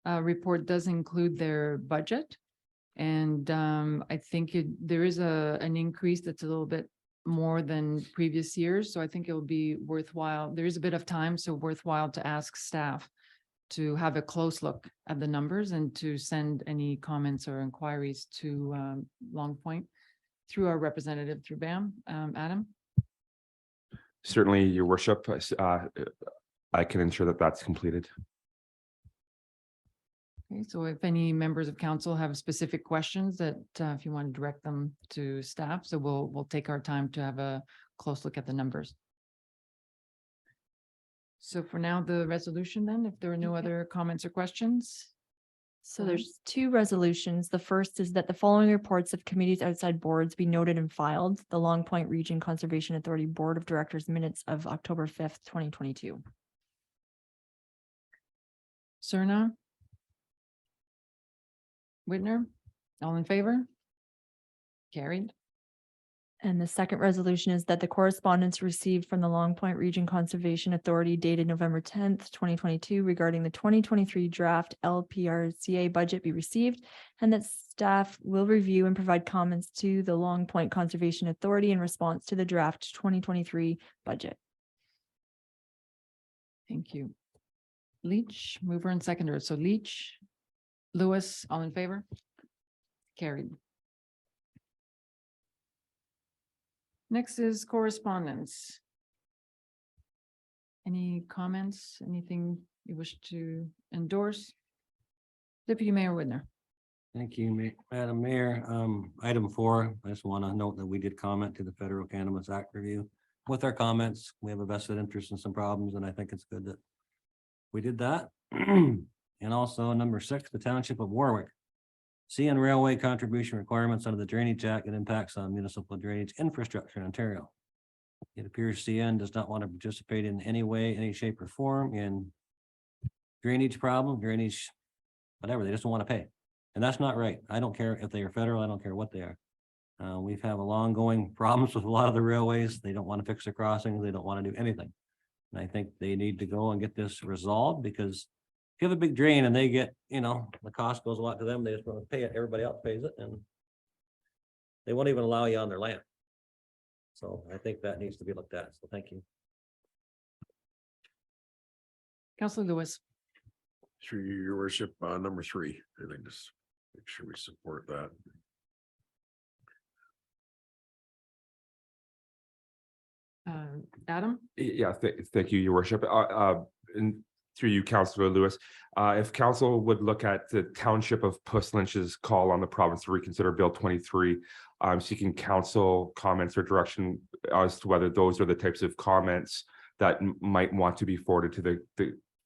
report does include their budget. And I think there is an increase that's a little bit more than previous years. So I think it will be worthwhile. There is a bit of time, so worthwhile to ask staff to have a close look at the numbers and to send any comments or inquiries to Long Point through our representative through BAM. Adam? Certainly, your worship, I can ensure that that's completed. Okay, so if any members of council have specific questions that, if you want to direct them to staff, so we'll take our time to have a close look at the numbers. So for now, the resolution then, if there are no Okay. other comments or questions. So there's two resolutions. The first is that the following reports of committees outside boards be noted and filed. The Long Point Region Conservation Authority Board of Directors minutes of October 5th, 2022. Serna? Whitner, all in favor? Carried. And the second resolution is that the correspondence received from the Long Point Region Conservation Authority dated November 10th, 2022 regarding the 2023 draft LPRCA budget be received, and that staff will review and provide comments to the Long Point Conservation Authority in response to the draft 2023 budget. Thank you. Leach, mover and seconder. So Leach, Lewis, all in favor? Carried. Next is correspondence. Any comments, anything you wish to endorse? Deputy Mayor Whitner. Thank you, Madam Mayor. Item 4, I just want to note that we did comment to the Federal Cannabis Act review. With our comments, we have a vested interest in some problems, and I think it's good that we did that. And also number 6, the Township of Warwick. CN Railway contribution requirements under the Drainage Act and impacts on municipal drainage infrastructure in Ontario. It appears CN does not want to participate in any way, any shape or form in drainage, whatever. They just don't want to pay. And that's not right. I don't care if they are federal. I don't care what they are. We've had a long going problems with a lot of the railways. They don't want to fix the crossings. They don't want to do anything. And I think they need to go and get this resolved, because if you have a big drain and they get, the cost goes a lot to them, they just want to pay it, everybody else pays it, and they won't even allow you on their land. So I think that needs to be looked at. So thank you. Councillor Lewis. Through your worship, number 3, I think just make sure we support that. Adam? Yeah, thank you, your worship. And through you, Councillor Lewis, if council would look at the Township of Puss Lynch's call on the province to reconsider Bill 23, I'm seeking council comments or direction as to whether those are the types of comments that might want to be forwarded to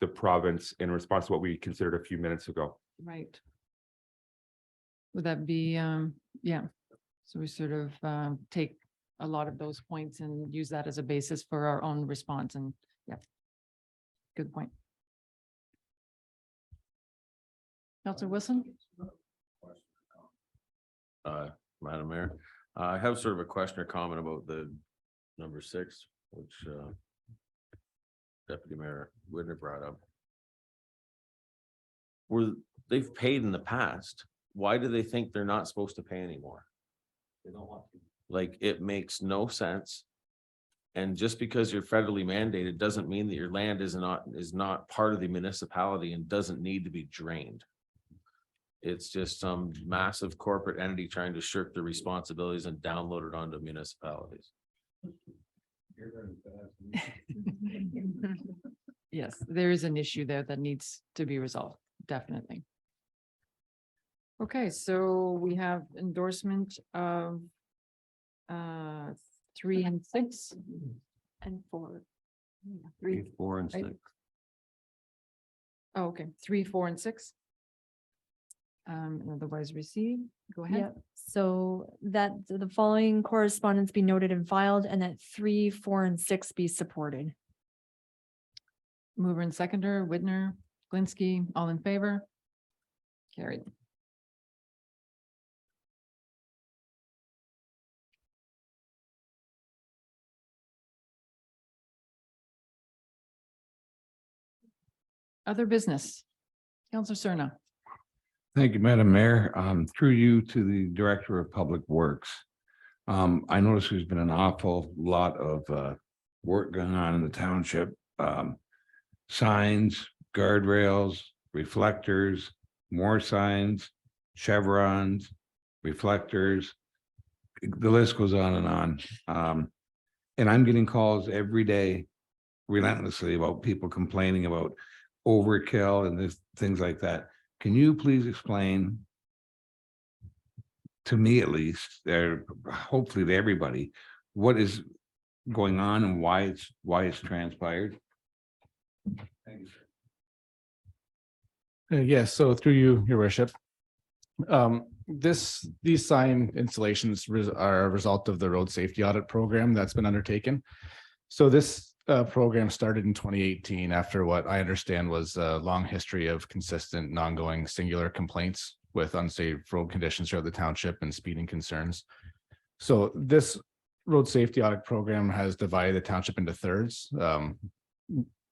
the province in response to what we considered a few minutes ago. Right. Would that be, yeah. So we sort of take a lot of those points and use that as a basis for our own response, and yeah. Good point. Councillor Wilson? Madam Mayor, I have sort of a question or comment about the number 6, which Deputy Mayor Whitner brought up. They've paid in the past. Why do they think they're not supposed to pay anymore? They don't want to. Like, it makes no sense. And just because you're federally mandated doesn't mean that your land is not part of the municipality and doesn't need to be drained. It's just some massive corporate entity trying to shirk the responsibilities and download it onto municipalities. Yes, there is an issue there that needs to be resolved, definitely. Okay, so we have endorsement of 3 and 6 and 4. 3, 4, and right? 6. Oh, okay, 3, 4, and 6. And otherwise received. Go ahead. Yep. So that the following correspondence be noted and filed, and that 3, 4, and 6 be supported. Mover and seconder, Whitner, Glinsky, all in favor? Carried. Other business. Councillor Serna. Thank you, Madam Mayor. Through you to the Director of Public Works. I noticed there's been an awful lot of work going on in the township. Signs, guardrails, reflectors, more signs, chevrons, reflectors. The list goes on and on. And I'm getting calls every day relentlessly about people complaining about overkill and this, things like that. Can you please explain to me at least, hopefully to everybody, what is going on and why it's transpired? Thank you, sir. Yes, so through you, your worship. These sign installations are a result of the road safety audit program that's been undertaken. So this program started in 2018 after what I understand was a long history of consistent and ongoing singular complaints with unsafe road conditions throughout the township and speeding concerns. So this road safety audit program has divided the township into thirds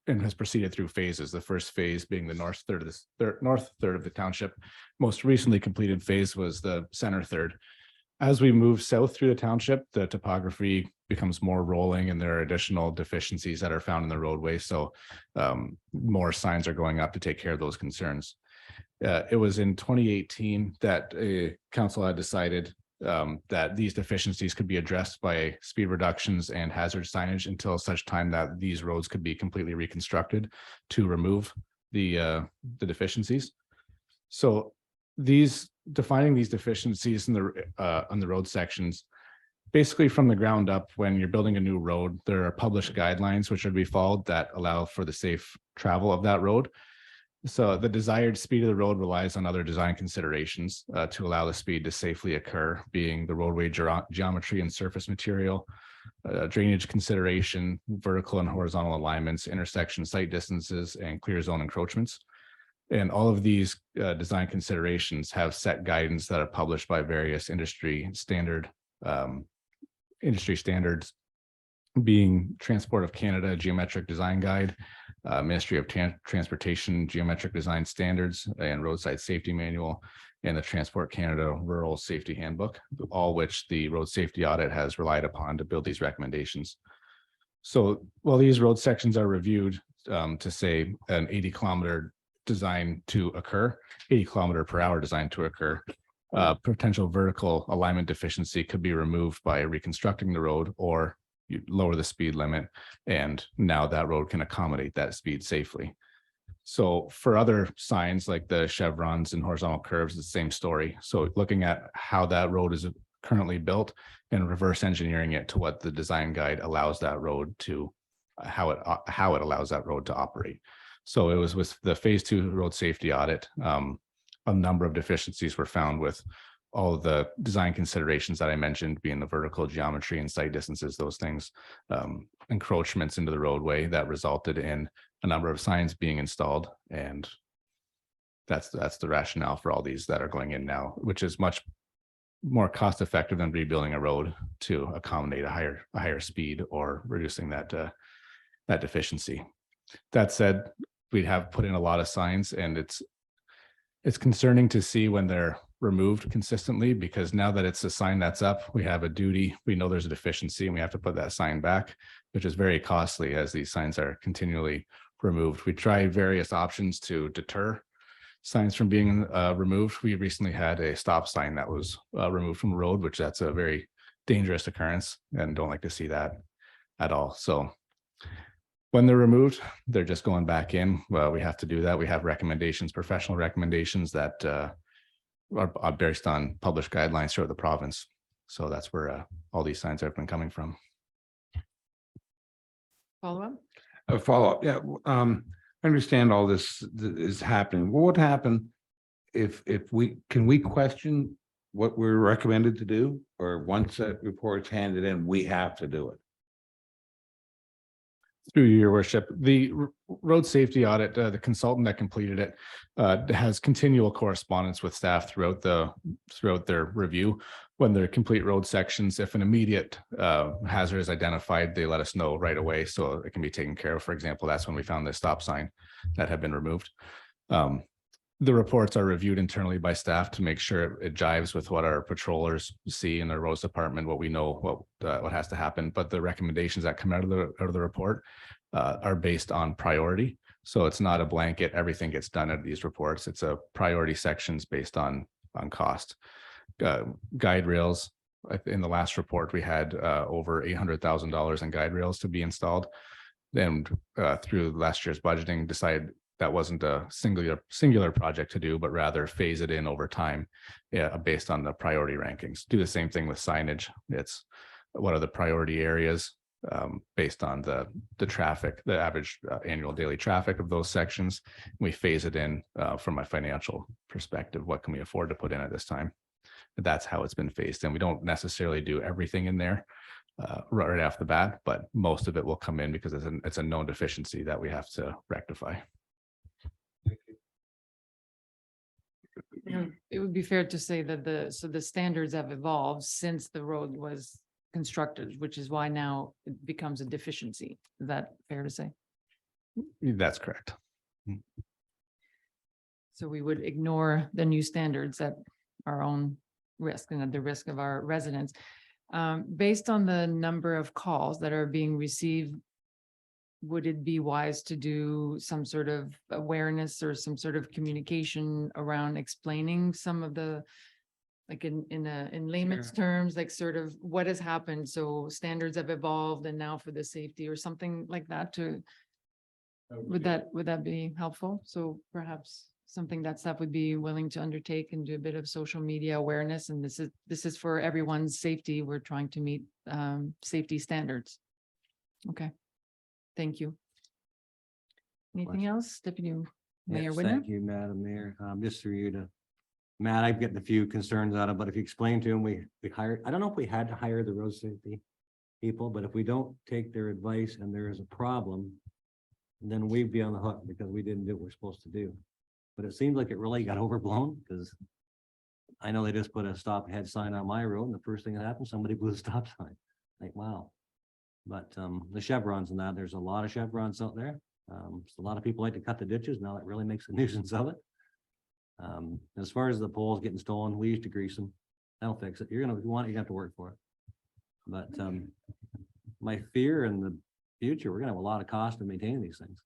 and has proceeded through phases. The first phase being the north third of the township. Most recently completed phase was the center third. As we move south through the township, the topography becomes more rolling and there are additional deficiencies that are found in the roadway. So more signs are going up to take care of those concerns. It was in 2018 that council had decided that these deficiencies could be addressed by speed reductions and hazard signage until such time that these roads could be completely reconstructed to remove the deficiencies. So defining these deficiencies in on the road sections, basically from the ground up, when you're building a new road, there are published guidelines which are to be followed that allow for the safe travel of that road. So the desired speed of the road relies on other design considerations to allow the speed to safely occur, being the roadway geometry and surface material, drainage consideration, vertical and horizontal alignments, intersection site distances, and clear zone encroachments. And all of these design considerations have set guidance that are published by various industry standards, being Transport of Canada Geometric Design Guide, Ministry of Transportation Geometric Design Standards and Roadside Safety Manual, and the Transport Canada Rural Safety Handbook, all which the road safety audit has relied upon to build these recommendations. So while these road sections are reviewed to say an 80-kilometer design to occur, 80 kilometer per hour design to occur, potential vertical alignment deficiency could be removed by reconstructing the road, or you lower the speed limit, and now that road can accommodate that speed safely. So for other signs like the chevrons and horizontal curves, the same story. So looking at how that road is currently built and reverse engineering it to what the design guide allows that road to, how it allows that road to operate. So it was with the phase 2 road safety audit, a number of deficiencies were found with all of the design considerations that I mentioned, being the vertical geometry and site distances, those things, encroachments into the roadway that resulted in a number of signs being installed. And that's the rationale for all these that are going in now, which is much more cost effective than rebuilding a road to accommodate a higher speed or reducing that deficiency. That said, we have put in a lot of signs, and it's concerning to see when they're removed consistently, because now that it's a sign that's up, we have a duty, we know there's a deficiency, and we have to put that sign back, which is very costly as these signs are continually removed. We tried various options to deter signs from being removed. We recently had a stop sign that was removed from the road, which that's a very dangerous occurrence and don't like to see that at all. So when they're removed, they're just going back in. Well, we have to do that. We have recommendations, professional recommendations that are based on published guidelines throughout the province. So that's where all these signs have been coming from. Follow up? A follow-up, yeah. I understand all this is happening. What would happen if can we question what we're recommended to do, or once that report's handed in, we have to do it? Through your worship, the road safety audit, the consultant that completed it has continual correspondence with staff throughout their review. When they're complete road sections, if an immediate hazard is identified, they let us know right away so it can be taken care of. For example, that's when we found the stop sign that had been removed. The reports are reviewed internally by staff to make sure it jives with what our patrollers see in the roads department, what we know, what has to happen. But the recommendations that come out of the report are based on priority. So it's not a blanket, everything gets done out of these reports. It's a priority sections based on cost. Guide rails, in the last report, we had over $800,000 in guide rails to be installed. Then through last year's budgeting, decided that wasn't a singular project to do, but rather phase it in over time, based on the priority rankings. Do the same thing with signage. It's what are the priority areas based on the traffic, the average annual daily traffic of those sections. We phase it in from a financial perspective. What can we afford to put in at this time? That's how it's been phased in. We don't necessarily do everything in there right off the bat, but most of it will come in because it's a known deficiency that we have to rectify. It would be fair to say that the standards have evolved since the road was constructed, which is why now it becomes a deficiency. Is that fair to say? That's correct. So we would ignore the new standards at our own risk and at the risk of our residents. Based on the number of calls that are being received, would it be wise to do some sort of awareness or some sort of communication around explaining some of the, like in layman's terms, like sort of what has happened? So standards have evolved and now for the safety or something like that would that be helpful? So perhaps something that staff would be willing to undertake and do a bit of social media awareness. And this is for everyone's safety. We're trying to meet safety standards. Okay. Thank you. Anything else, Deputy Mayor Yes, Whitner? thank you, Madam Mayor. Just for you to, Matt, I've gotten a few concerns out of, but if you explain to him, we hired, I don't know if we had to hire the road safety people, but if we don't take their advice and there is a problem, then we'd be on the hook because we didn't do what we're supposed to do. But it seems like it really got overblown because I know they just put a stop ahead sign on my road and the first thing that happened, somebody blew the stop sign. Like, wow. But the chevrons and that, there's a lot of chevrons out there. So a lot of people like to cut the ditches. Now that really makes a nuisance of it. As far as the poles getting stolen, we used to grease them. That'll fix it. If you want it, you have to work for it. But my fear in the future, we're gonna have a lot of cost in maintaining these things.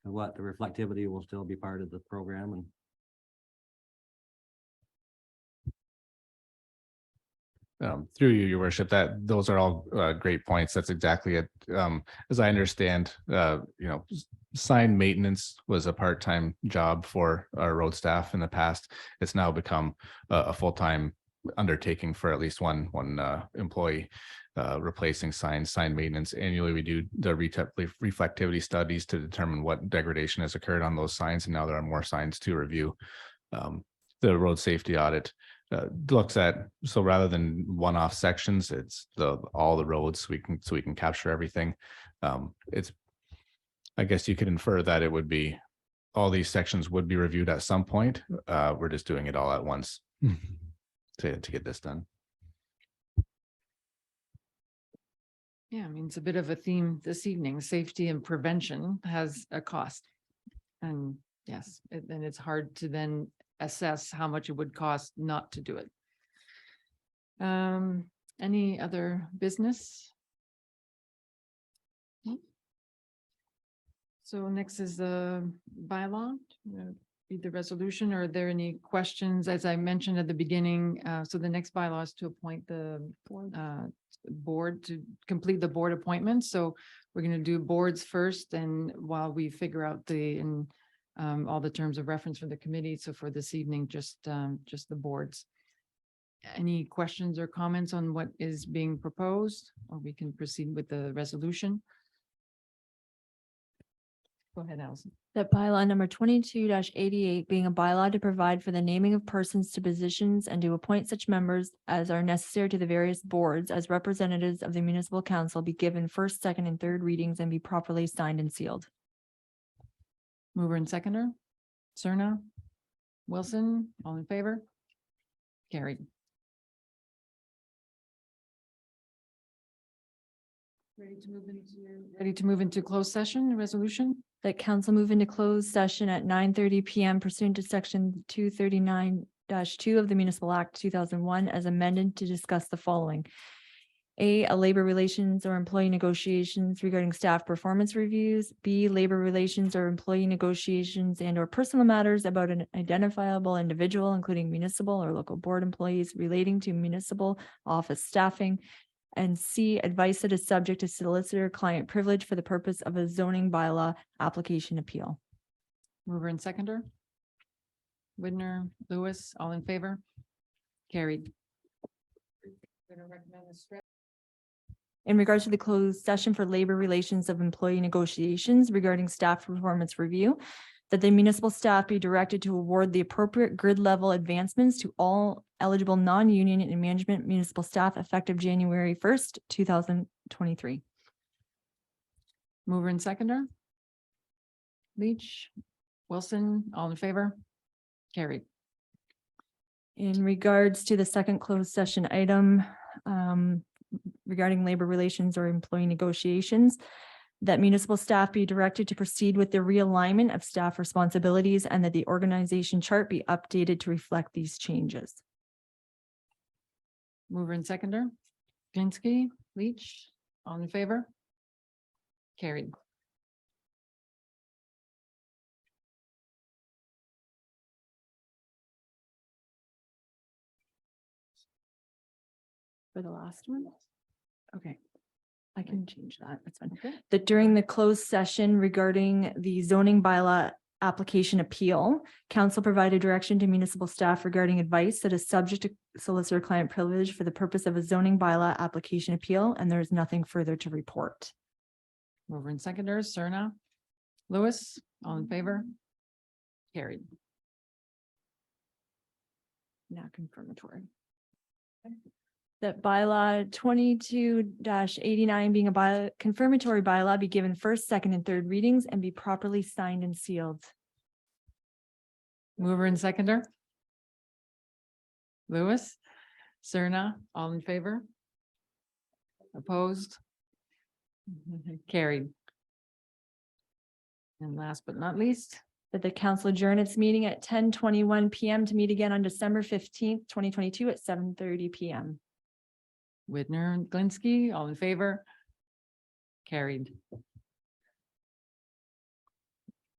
And what the reflectivity will still be part of the program and through you, your worship, that those are all great points. That's exactly it. As I understand, sign maintenance was a part-time job for our road staff in the past. It's now become a full-time undertaking for at least one employee. Replacing sign maintenance. Annually, we do the reflectivity studies to determine what degradation has occurred on those signs, and now there are more signs to review. The road safety audit looks at, so rather than one-off sections, it's all the roads so we can capture everything. It's, I guess you could infer that it would be all these sections would be reviewed at some point. We're just doing it all at once to get this done. Yeah, I mean, it's a bit of a theme this evening. Safety and prevention has a cost. And yes, and it's hard to then assess how much it would cost not to do it. Any other business? So next is the bylaw. Read the resolution. Are there any questions? As I mentioned at the beginning, so the next bylaw is to appoint the board to complete the board appointments. So we're going to do boards first, and while we figure out all the terms of reference for the committee. So for this evening, just the boards. Any questions or comments on what is being proposed, or we can proceed with the resolution? Go ahead, Allison. That bylaw number 22-88 being a bylaw to provide for the naming of persons to positions and to appoint such members as are necessary to the various boards as representatives of the municipal council be given first, second, and third readings and be properly signed and sealed. Mover and seconder, Cerna, Wilson, all in favor? Carried. Ready to move into closed session, resolution? That council move into closed session at 9:30 PM pursuant to section 239-2 of the Municipal Act 2001 as amended to discuss the following. A, labor relations or employee negotiations regarding staff performance reviews. B, labor relations or employee negotiations and or personal matters about an identifiable individual, including municipal or local board employees relating to municipal office staffing. And C, advice that is subject to solicitor client privilege for the purpose of a zoning bylaw application appeal. Mover and seconder. Whitner, Lewis, all in favor? Carried. In regards to the closed session for labor relations of employee negotiations regarding staff performance review, that the municipal staff be directed to award the appropriate grid level advancements to all eligible non-union and management municipal staff effective January 1st, 2023. Mover and seconder. Leach, Wilson, all in favor? Carried. In regards to the second closed session item, regarding labor relations or employee negotiations, that municipal staff be directed to proceed with the realignment of staff responsibilities and that the organization chart be updated to reflect these changes. Mover and seconder. Glinsky, Leach, all in favor? Carried. For the last one? Okay. I can change that. That's fine. That during the closed session regarding the zoning bylaw application appeal, council provided direction to municipal staff regarding advice that is subject to solicitor client privilege for the purpose of a zoning bylaw application appeal, and there is nothing further to report. Mover and seconder, Serna, Lewis, all in favor? Carried. Now confirmatory. That bylaw 22-89 being a confirmatory bylaw be given first, second, and third readings and be properly signed and sealed. Mover and seconder. Lewis, Serna, all in favor? Opposed? Carried. And last but not least, That the council adjourn its meeting at 10:21 PM to meet again on December 15th, 2022 at 7:30 PM. Whitner and Glinsky, all in favor? Carried.